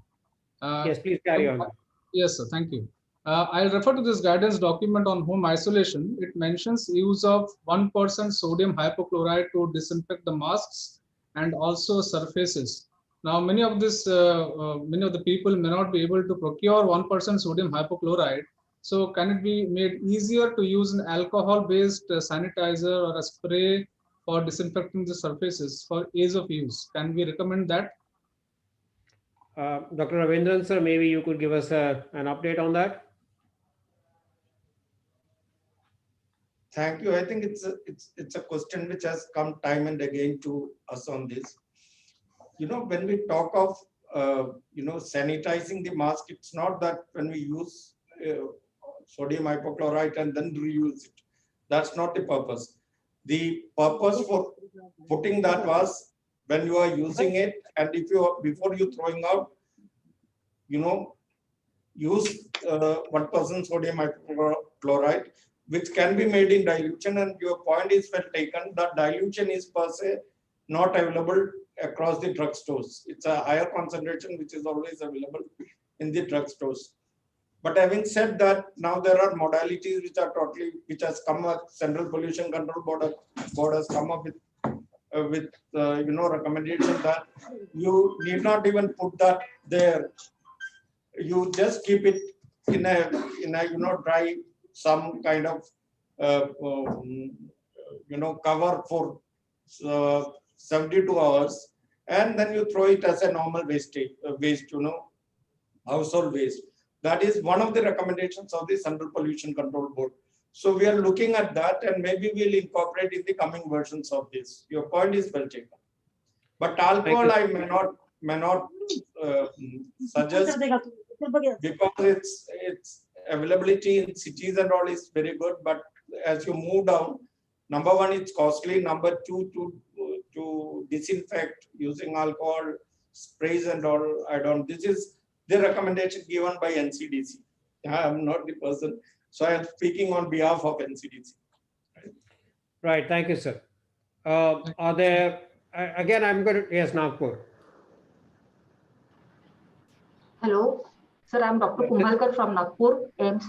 Yes, please carry on. Yes, sir. Thank you. I'll refer to this guidance document on home isolation. It mentions use of 1% sodium hypochlorite to disinfect the masks and also surfaces. Now, many of the people may not be able to procure 1% sodium hypochlorite. So can it be made easier to use an alcohol-based sanitizer or a spray for disinfecting the surfaces for ease of use? Can we recommend that? Dr. Ravindran, sir, maybe you could give us an update on that. Thank you. I think it's a question which has come time and again to us on this. You know, when we talk of sanitizing the mask, it's not that when we use sodium hypochlorite and then reuse it. That's not the purpose. The purpose for putting that was when you are using it, and if you before you throwing out, use 1% sodium hypochlorite, which can be made in dilution. And your point is well taken. That dilution is per se not available across the drugstores. It's a higher concentration which is always available in the drugstores. But having said that, now there are modalities which has come up. Central Pollution Control Board has come up with recommendation that you need not even put that there. You just keep it in a dry some kind of cover for 72 hours, and then you throw it as a normal waste, household waste. That is one of the recommendations of the Central Pollution Control Board. So we are looking at that, and maybe we'll incorporate in the coming versions of this. Your point is well taken. But alcohol, I may not suggest, because its availability in cities and all is very good. But as you move down, number one, it's costly. Number two, to disinfect using alcohol sprays and all. This is the recommendation given by NCDC. I am not the person, so I am speaking on behalf of NCDC. Right. Thank you, sir. Are there again? I'm going to yes, Nagpur. Hello, sir. I'm Dr. Kumbhalkar from Nagpur, AIIMS.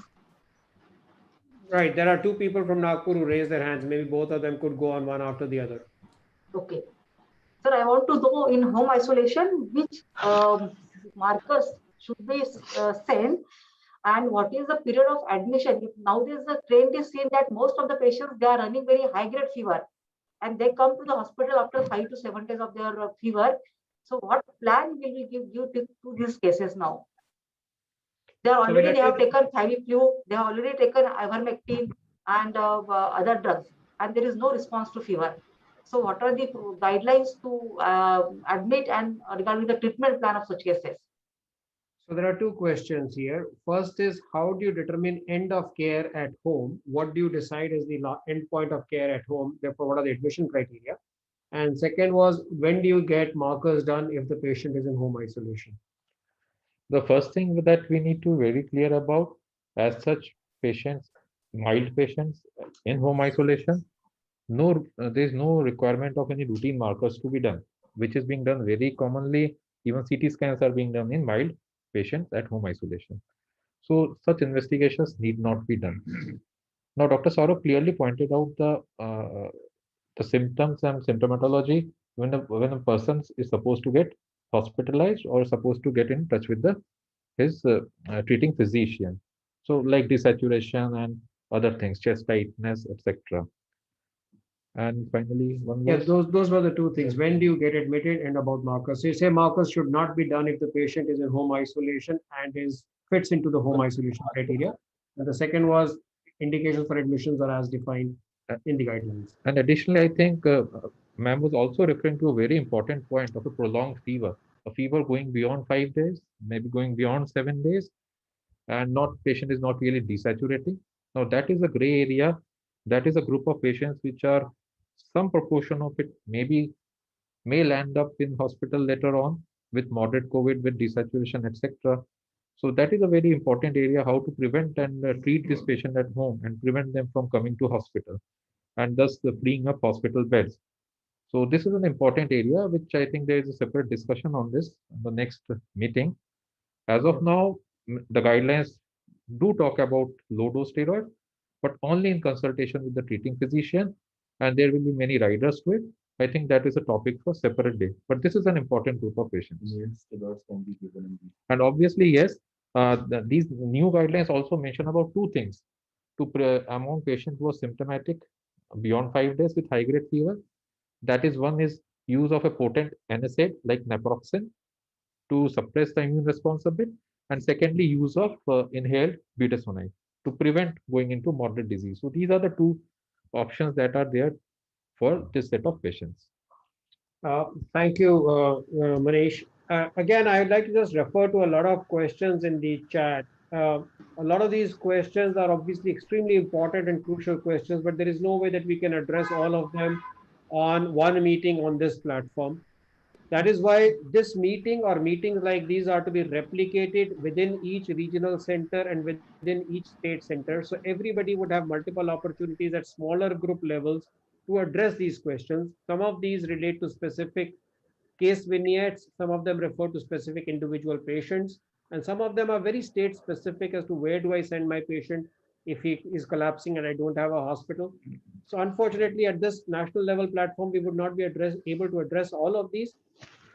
Right. There are two people from Nagpur who raised their hands. Maybe both of them could go on one after the other. Okay. Sir, I want to know in home isolation which markers should be sent, and what is the period of admission. Nowadays the trend is seen that most of the patients, they are running very high grade fever, and they come to the hospital after 5 to 7 days of their fever. So what plan will we give to these cases now? They are already, they have taken Tamiflu, they have already taken ivermectin and other drugs, and there is no response to fever. So what are the guidelines to admit and regarding the treatment plan of such cases? So there are two questions here. First is, how do you determine end of care at home? What do you decide is the end point of care at home? Therefore, what are the admission criteria? And second was, when do you get markers done if the patient is in home isolation? The first thing that we need to be very clear about, as such patients, mild patients in home isolation, there is no requirement of any routine markers to be done, which is being done very commonly. Even CT scans are being done in mild patients at home isolation. So such investigations need not be done. Now, Dr. Saurabh clearly pointed out the symptoms and symptomatology when a person is supposed to get hospitalized or supposed to get in touch with his treating physician. So like desaturation and other things, chest tightness, etc. And finally, one more. Yes, those were the two things. When do you get admitted and about markers? So you say markers should not be done if the patient is in home isolation and fits into the home isolation criteria. And the second was indications for admissions are as defined in the guidelines. And additionally, I think ma'am was also referring to a very important point of a prolonged fever, a fever going beyond 5 days, maybe going beyond 7 days, and not patient is not really desaturating. Now that is a gray area. That is a group of patients which are some proportion of it may land up in hospital later on with moderate COVID, with desaturation, etc. So that is a very important area, how to prevent and treat this patient at home and prevent them from coming to hospital, and thus the freeing up hospital beds. So this is an important area, which I think there is a separate discussion on this in the next meeting. As of now, the guidelines do talk about low dose steroid, but only in consultation with the treating physician, and there will be many riders to it. I think that is a topic for separate day, but this is an important group of patients. Steroids can be given in And obviously, yes, these new guidelines also mention about two things. Among patients who are symptomatic beyond 5 days with high-grade fever, that is, one is use of a potent NSAID like naproxen to suppress the immune response a bit, and secondly, use of inhaled budesonide to prevent going into moderate disease. So these are the two options that are there for this set of patients. Thank you, Manish. Again, I would like to just refer to a lot of questions in the chat. A lot of these questions are obviously extremely important and crucial questions, but there is no way that we can address all of them on one meeting on this platform. That is why this meeting or meetings like these are to be replicated within each regional center and within each state center. So everybody would have multiple opportunities at smaller group levels to address these questions. Some of these relate to specific case vignettes, some of them refer to specific individual patients, and some of them are very state specific as to where do I send my patient if he is collapsing and I don't have a hospital. So unfortunately, at this national level platform, we would not be able to address all of these.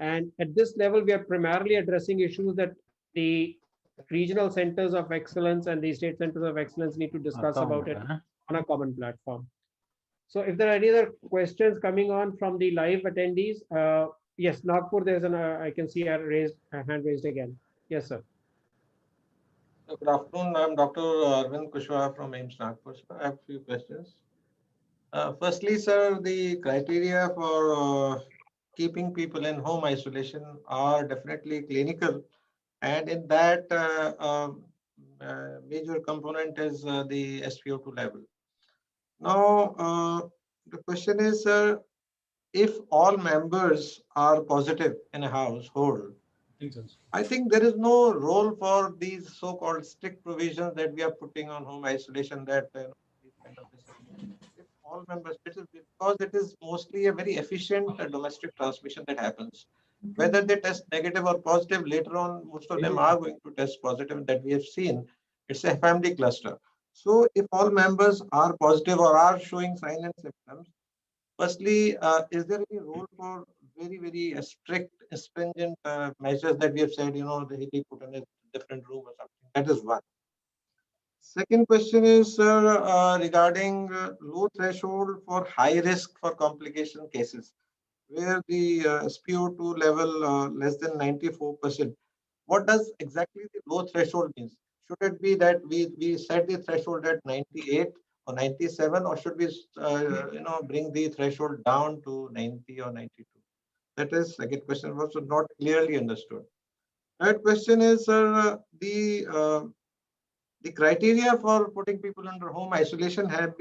And at this level, we are primarily addressing issues that the regional centers of excellence and the state centers of excellence need to discuss about it on a common platform. So if there are any other questions coming on from the live attendees, yes, Nagpur, there's an, I can see a hand raised again. Yes, sir. Good afternoon. I'm Dr. Arvind Kushwaha from AIIMS Nagpur. I have a few questions. Firstly, sir, the criteria for keeping people in home isolation are definitely clinical, and in that major component is the SpO2 level. Now, the question is, sir, if all members are positive in a household, I think there is no role for these so-called strict provisions that we are putting on home isolation, that these kind of decisions. If all members, because it is mostly a very efficient domestic transmission that happens. Whether they test negative or positive, later on, most of them are going to test positive, that we have seen. It's a family cluster. So if all members are positive or are showing signs and symptoms, firstly, is there any role for very, very strict, stringent measures that we have said, that he put in a different room or something? That is one. Second question is regarding low threshold for high risk for complication cases, where the SpO2 level less than 94%. What does exactly the low threshold means? Should it be that we set the threshold at 98 or 97, or should we bring the threshold down to 90 or 92? That is second question, was not clearly understood. Third question is the criteria for putting people under home isolation have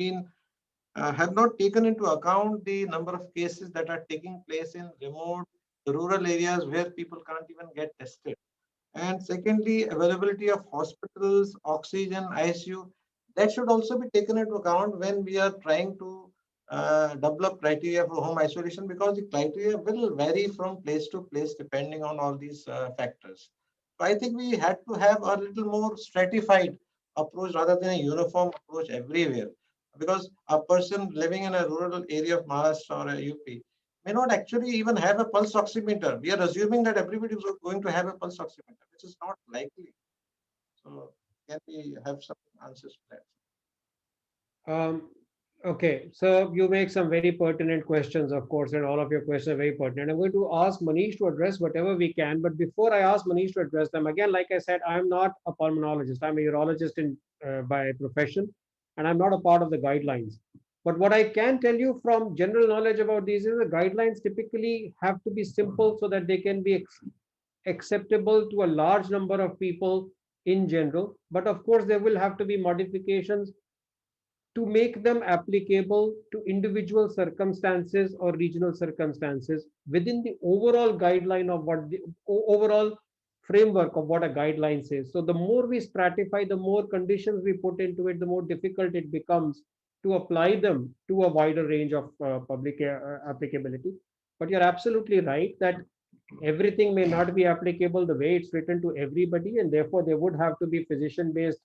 not taken into account the number of cases that are taking place in remote rural areas where people can't even get tested. And secondly, availability of hospitals, oxygen, ICU, that should also be taken into account when we are trying to develop criteria for home isolation, because the criteria will vary from place to place depending on all these factors. So I think we had to have a little more stratified approach rather than a uniform approach everywhere. Because a person living in a rural area of Maharashtra or a UP may not actually even have a pulse oximeter. We are assuming that everybody is going to have a pulse oximeter, which is not likely. So can we have some answers to that? Okay, so you make some very pertinent questions, of course, and all of your questions are very pertinent. I'm going to ask Manish to address whatever we can, but before I ask Manish to address them, again, like I said, I'm not a pulmonologist. I'm a urologist by profession, and I'm not a part of the guidelines. But what I can tell you from general knowledge about these is the guidelines typically have to be simple so that they can be acceptable to a large number of people in general. But of course, there will have to be modifications to make them applicable to individual circumstances or regional circumstances within the overall guideline of what the overall framework of what a guideline says. So the more we stratify, the more conditions we put into it, the more difficult it becomes to apply them to a wider range of public applicability. But you're absolutely right that everything may not be applicable the way it's written to everybody, and therefore there would have to be physician-based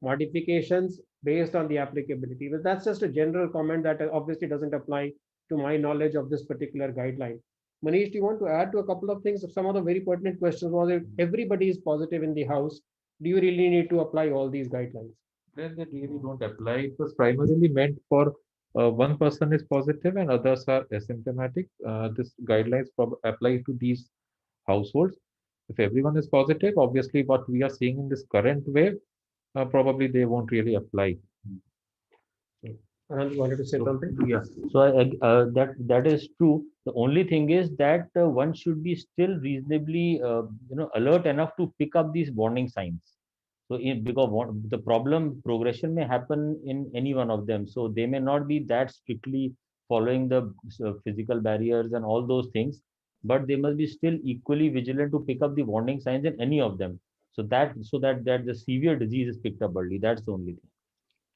modifications based on the applicability. But that's just a general comment that obviously doesn't apply to my knowledge of this particular guideline. Manish, do you want to add to a couple of things? Some of the very pertinent questions was if everybody is positive in the house, do you really need to apply all these guidelines? Then they really don't apply. It was primarily meant for one person is positive and others are asymptomatic. This guidelines apply to these households. If everyone is positive, obviously what we are seeing in this current wave, probably they won't really apply. Anand, you wanted to say something? Yeah, so that is true. The only thing is that one should be still reasonably alert enough to pick up these warning signs. So because the problem progression may happen in any one of them, so they may not be that strictly following the physical barriers and all those things, but they must be still equally vigilant to pick up the warning signs in any of them. So that the severe disease is picked up early. That's the only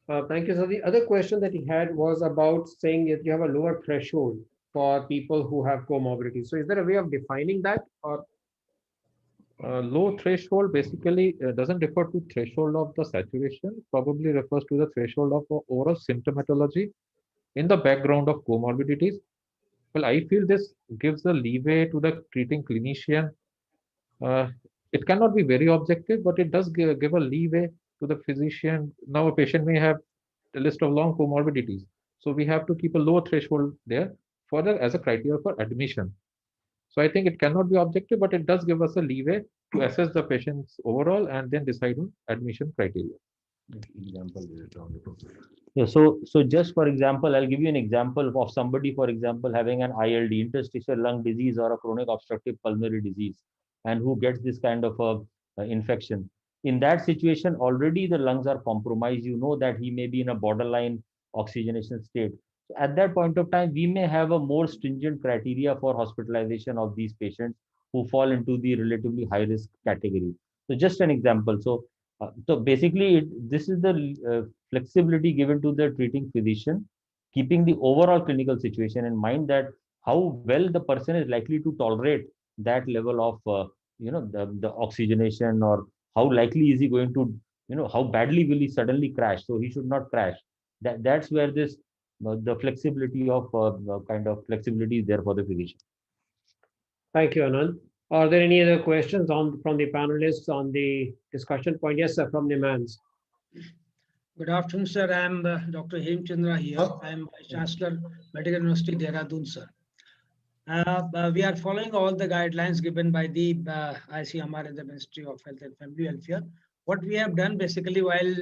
thing. Thank you. So the other question that he had was about saying that you have a lower threshold for people who have comorbidity. So is there a way of defining that, or? Low threshold basically doesn't refer to threshold of the saturation, probably refers to the threshold of overall symptomatology in the background of comorbidities. Well, I feel this gives the leeway to the treating clinician. It cannot be very objective, but it does give a leeway to the physician. Now, a patient may have a list of long comorbidities, so we have to keep a low threshold there as a criteria for admission. So I think it cannot be objective, but it does give us a leeway to assess the patient's overall and then decide on admission criteria. Yeah, so just for example, I'll give you an example of somebody, for example, having an ILD, interstitial lung disease, or a chronic obstructive pulmonary disease, and who gets this kind of a infection. In that situation, already the lungs are compromised. You know that he may be in a borderline oxygenation state. So at that point of time, we may have a more stringent criteria for hospitalization of these patients who fall into the relatively high risk category. So just an example. So basically, this is the flexibility given to the treating physician, keeping the overall clinical situation in mind, that how well the person is likely to tolerate that level of the oxygenation, or how likely is he going to, how badly will he suddenly crash. So he should not crash. That's where this the flexibility of kind of flexibility is there for the physician. Thank you, Anand. Are there any other questions from the panelists on the discussion point? Yes, sir, from the Nimans. Good afternoon, sir. I am Dr. Hemchandra here. I am Vice Chancellor, Medical University, Dehradun, sir. We are following all the guidelines given by the ICMR and the Ministry of Health and Family Welfare. What we have done basically, while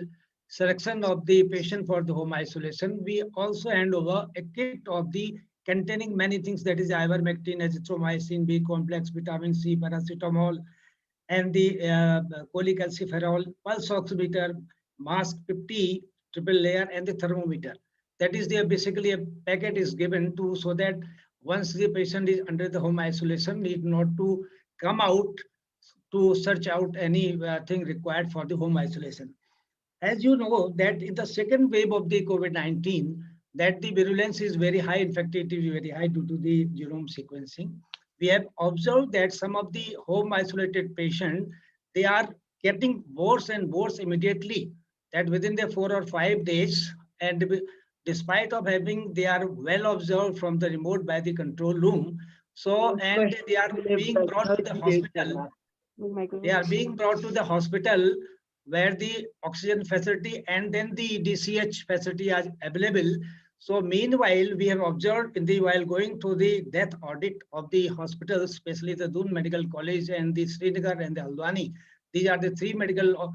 selection of the patient for the home isolation, we also hand over a kit of the containing many things, that is ivermectin, azithromycin, B complex, vitamin C, paracetamol, and the cholecalciferol, pulse oximeter, mask 50, triple layer, and the thermometer. That is basically a packet is given to, so that once the patient is under the home isolation, need not to come out to search out any thing required for the home isolation. As you know that in the second wave of the COVID-19, that the virulence is very high, infectivity is very high due to the genome sequencing. We have observed that some of the home isolated patients, they are getting worse and worse immediately, that within the 4 or 5 days, and despite of having, they are well observed from the remote by the control room. So, and they are being brought to the hospital. They are being brought to the hospital where the oxygen facility and then the DCH facility are available. So meanwhile, we have observed while going through the death audit of the hospitals, especially the Doon Medical College and the Srinagar and the Haldwani. These are the 3 medical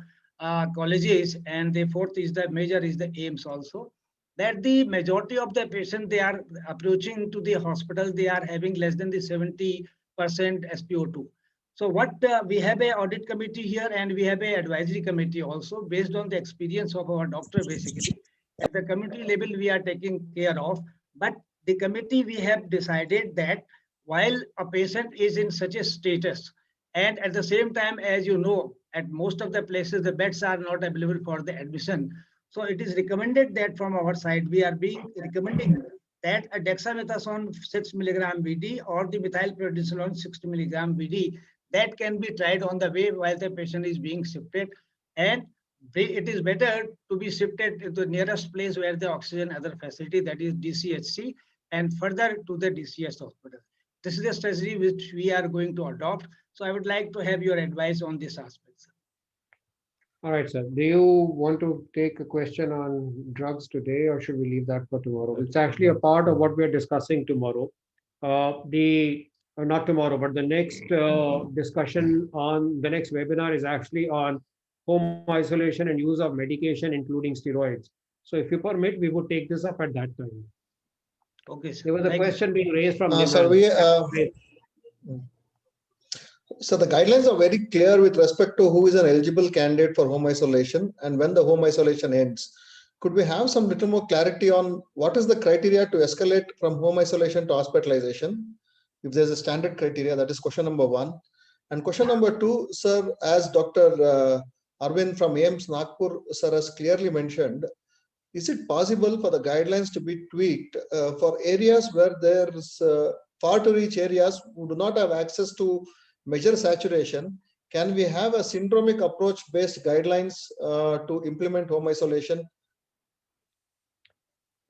colleges, and the fourth is the major is the AIIMS also. That the majority of the patients, they are approaching to the hospital, they are having less than the 70% SpO2. So what we have a audit committee here, and we have a advisory committee also, based on the experience of our doctor basically. At the committee level, we are taking care of, but the committee, we have decided that while a patient is in such a status, and at the same time, as you know, at most of the places, the beds are not available for the admission. So it is recommended that from our side, we are recommending that a dexamethasone 6 mg BD or the methylprednisolone 60 mg BD, that can be tried on the way while the patient is being shifted. And it is better to be shifted to the nearest place where the oxygen other facility, that is DCHC, and further to the DCS hospital. This is a strategy which we are going to adopt. So I would like to have your advice on this aspect, sir. All right, sir. Do you want to take a question on drugs today, or should we leave that for tomorrow? It's actually a part of what we are discussing tomorrow. Not tomorrow, but the next discussion on the next webinar is actually on home isolation and use of medication, including steroids. So if you permit, we would take this up at that time. Okay, sir. There was a question being raised from So the guidelines are very clear with respect to who is an eligible candidate for home isolation and when the home isolation ends. Could we have some little more clarity on what is the criteria to escalate from home isolation to hospitalization? If there's a standard criteria, that is question number 1. And question number 2, sir, as Dr. Arvind from AIIMS Nagpur, sir, has clearly mentioned, is it possible for the guidelines to be tweaked for areas where there's far to reach areas who do not have access to measure saturation? Can we have a syndromic approach based guidelines to implement home isolation?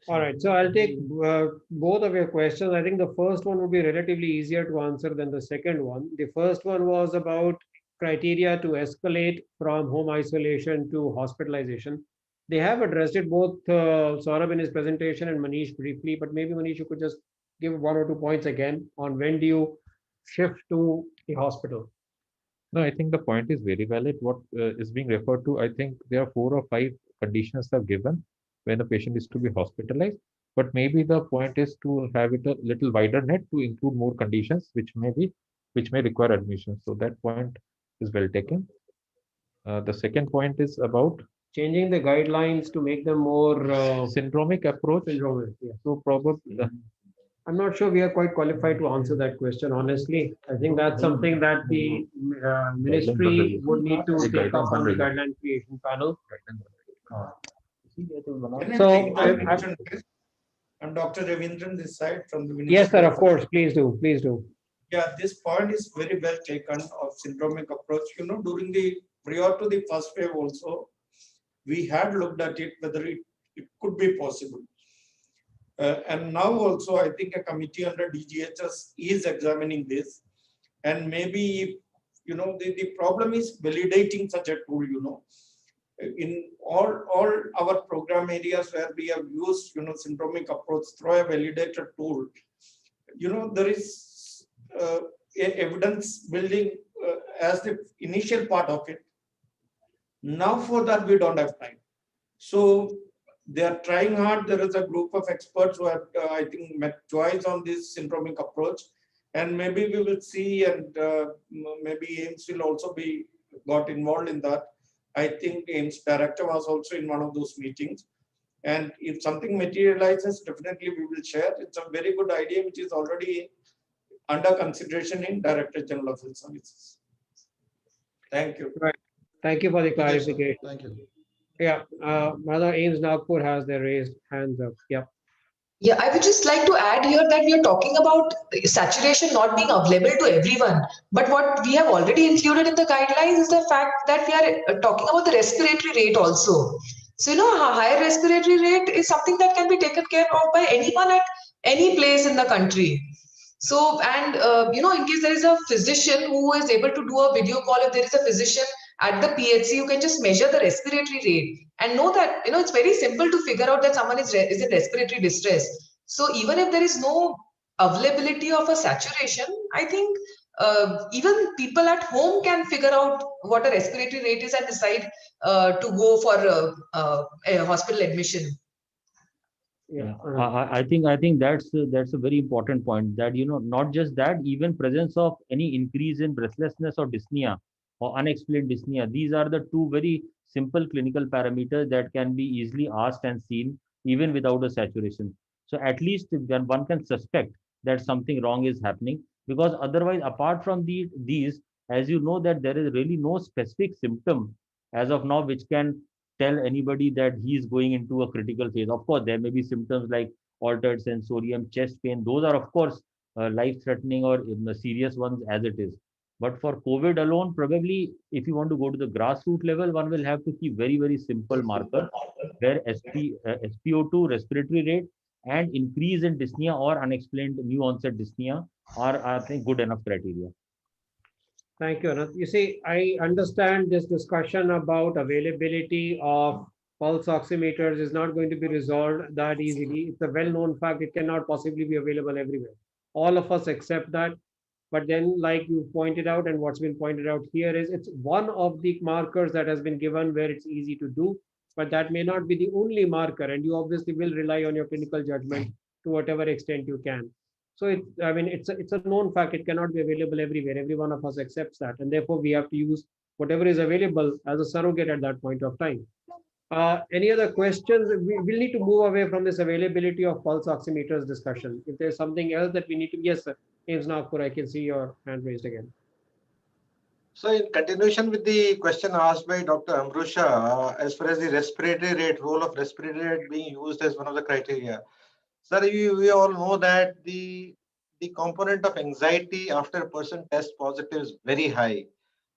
All right, so I'll take both of your questions. I think the first one would be relatively easier to answer than the second one. The first one was about criteria to escalate from home isolation to hospitalization. They have addressed it, both Saurabh in his presentation and Manish briefly, but maybe Manish, you could just give 1 or 2 points again on when do you shift to the hospital. No, I think the point is very valid. What is being referred to, I think there are 4 or 5 conditions are given when a patient is to be hospitalized, but maybe the point is to have it a little wider net to include more conditions which may require admission. So that point is well taken. The second point is about changing the guidelines to make them more syndromic approach. Syndromic, yeah. So probably I'm not sure we are quite qualified to answer that question, honestly. I think that's something that the ministry would need to take up on the guideline creation panel. So I'm Dr. Ravindran this side from the ministry. Yes, sir, of course. Please do. Please do. Yeah, this point is very well taken of syndromic approach. You know, during the prior to the first wave also, we had looked at it, whether it could be possible. And now also, I think a committee under DGHS is examining this. And maybe, you know, the problem is validating such a tool, you know. In all our program areas where we have used, you know, syndromic approach through a validated tool, you know, there is evidence building as the initial part of it. Now for that, we don't have time. So they are trying hard. There is a group of experts who have, I think, met twice on this syndromic approach. And maybe we will see, and maybe AIIMS will also be got involved in that. I think AIIMS director was also in one of those meetings. And if something materializes, definitely we will share. It's a very good idea, which is already under consideration in Director General of Health Services. Thank you. Right. Thank you for the clarification. Thank you. Yeah, Mother AIIMS Nagpur has their raised hands up. Yeah. Yeah, I would just like to add here that we are talking about saturation not being available to everyone. But what we have already included in the guidelines is the fact that we are talking about the respiratory rate also. So, you know, a higher respiratory rate is something that can be taken care of by anyone at any place in the country. So, and in case there is a physician who is able to do a video call, if there is a physician at the PHC, you can just measure the respiratory rate and know that, it's very simple to figure out that someone is in respiratory distress. So even if there is no availability of a saturation, I think even people at home can figure out what a respiratory rate is and decide to go for a hospital admission. Yeah, I think that's a very important point, that not just that, even presence of any increase in breathlessness or dyspnea or unexplained dyspnea, these are the two very simple clinical parameters that can be easily asked and seen even without a saturation. So at least then one can suspect that something wrong is happening, because otherwise, apart from these, as you know, that there is really no specific symptom as of now which can tell anybody that he is going into a critical phase. Of course, there may be symptoms like altered sensorium, chest pain. Those are, of course, life-threatening or serious ones as it is. But for COVID alone, probably if you want to go to the grassroots level, one will have to keep very, very simple markers where SpO2, respiratory rate, and increase in dyspnea or unexplained new onset dyspnea are, I think, good enough criteria. Thank you, Anant. You see, I understand this discussion about availability of pulse oximeters is not going to be resolved that easily. It's a well-known fact. It cannot possibly be available everywhere. All of us accept that. But then, like you pointed out, and what's been pointed out here is it's one of the markers that has been given where it's easy to do, but that may not be the only marker. And you obviously will rely on your clinical judgment to whatever extent you can. So it's a known fact. It cannot be available everywhere. Every one of us accepts that, and therefore we have to use whatever is available as a surrogate at that point of time. Any other questions? We will need to move away from this availability of pulse oximeters discussion. If there's something else that we need to, yes, sir. AIIMS Nagpur, I can see your hand raised again. So in continuation with the question asked by Dr. Amrusha, as far as the respiratory rate, role of respiratory rate being used as one of the criteria. Sir, we all know that the component of anxiety after a person tests positive is very high.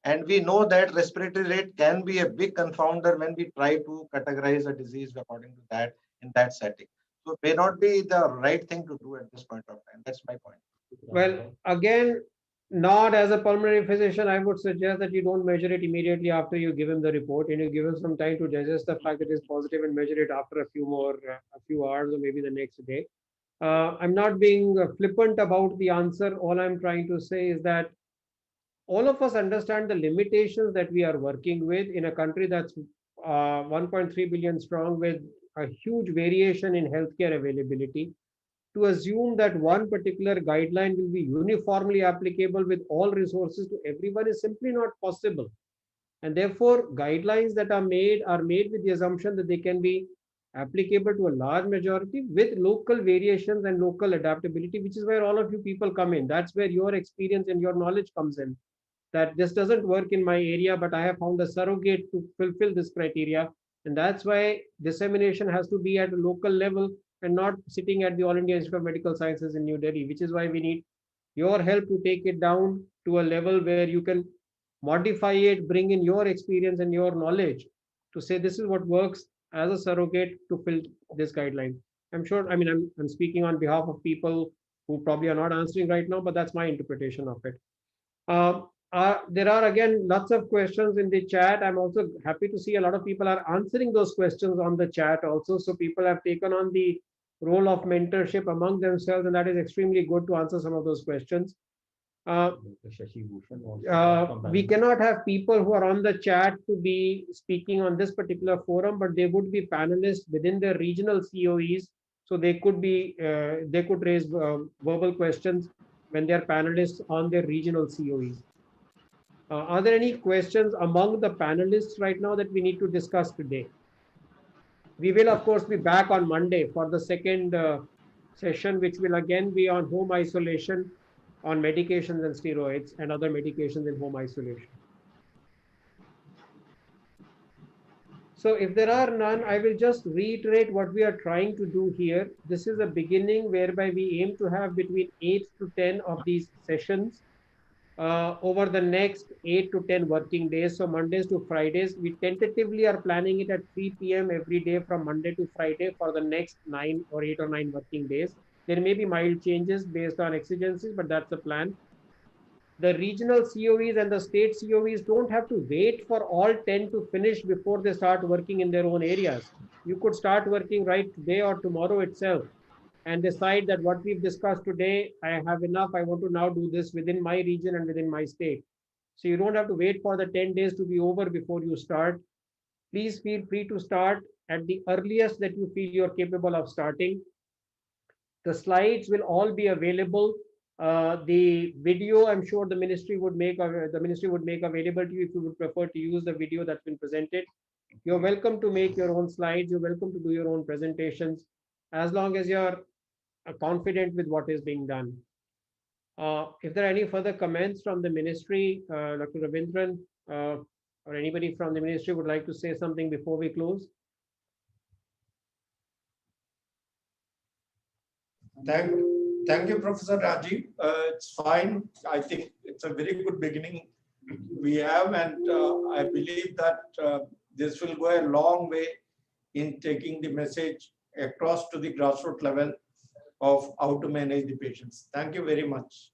And we know that respiratory rate can be a big confounder when we try to categorize a disease according to that in that setting. So it may not be the right thing to do at this point of time. That's my point. Well, again, not as a pulmonary physician, I would suggest that you don't measure it immediately after you give him the report, and you give him some time to digest the fact that it's positive and measure it after a few hours or maybe the next day. I'm not being flippant about the answer. All I'm trying to say is that all of us understand the limitations that we are working with in a country that's 1.3 billion strong, with a huge variation in healthcare availability. To assume that one particular guideline will be uniformly applicable with all resources to everyone is simply not possible. And therefore, guidelines that are made with the assumption that they can be applicable to a large majority with local variations and local adaptability, which is where all of you people come in. That's where your experience and your knowledge comes in. That this doesn't work in my area, but I have found a surrogate to fulfill this criteria. And that's why dissemination has to be at a local level and not sitting at the All India Institute of Medical Sciences in New Delhi, which is why we need your help to take it down to a level where you can modify it, bring in your experience and your knowledge to say this is what works as a surrogate to fill this guideline. I'm sure, I'm speaking on behalf of people who probably are not answering right now, but that's my interpretation of it. There are again lots of questions in the chat. I'm also happy to see a lot of people are answering those questions on the chat also. So people have taken on the role of mentorship among themselves, and that is extremely good to answer some of those questions. We cannot have people who are on the chat to be speaking on this particular forum, but they would be panelists within their regional COEs. So they could raise verbal questions when they are panelists on their regional COEs. Are there any questions among the panelists right now that we need to discuss today? We will, of course, be back on Monday for the second session, which will again be on home isolation, on medications and steroids and other medications in home isolation. So if there are none, I will just reiterate what we are trying to do here. This is a beginning whereby we aim to have between 8 to 10 of these sessions over the next 8 to 10 working days. So Mondays to Fridays, we tentatively are planning it at 3 p.m. every day from Monday to Friday for the next 8 or 9 working days. There may be mild changes based on exigencies, but that's the plan. The regional COEs and the state COEs don't have to wait for all 10 to finish before they start working in their own areas. You could start working right today or tomorrow itself and decide that what we've discussed today, I have enough. I want to now do this within my region and within my state. So you don't have to wait for the 10 days to be over before you start. Please feel free to start at the earliest that you feel you're capable of starting. The slides will all be available. The video, I'm sure the ministry would make available to you if you would prefer to use the video that's been presented. You're welcome to make your own slides. You're welcome to do your own presentations, as long as you're confident with what is being done. If there are any further comments from the ministry, Dr. Ravindran or anybody from the ministry would like to say something before we close. Thank you, Professor Rajiv. It's fine. I think it's a very good beginning we have, and I believe that this will go a long way in taking the message across to the grassroots level of how to manage the patients. Thank you very much.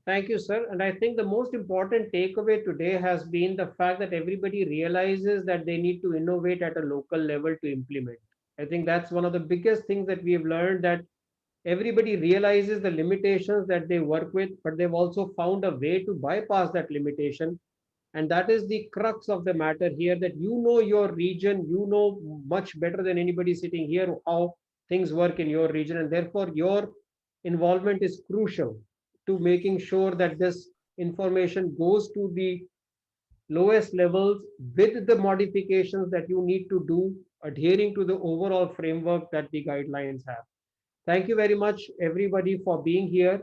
Thank you, sir. And I think the most important takeaway today has been the fact that everybody realizes that they need to innovate at a local level to implement. I think that's one of the biggest things that we have learned, that everybody realizes the limitations that they work with, but they've also found a way to bypass that limitation. And that is the crux of the matter here, that you know your region, you know much better than anybody sitting here how things work in your region. And therefore, your involvement is crucial to making sure that this information goes to the lowest levels with the modifications that you need to do, adhering to the overall framework that the guidelines have. Thank you very much, everybody, for being here.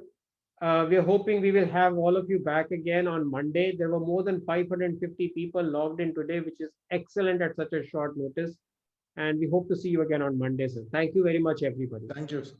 We are hoping we will have all of you back again on Monday. There were more than 550 people logged in today, which is excellent at such a short notice. And we hope to see you again on Monday, sir. Thank you very much, everybody. Thank you, sir.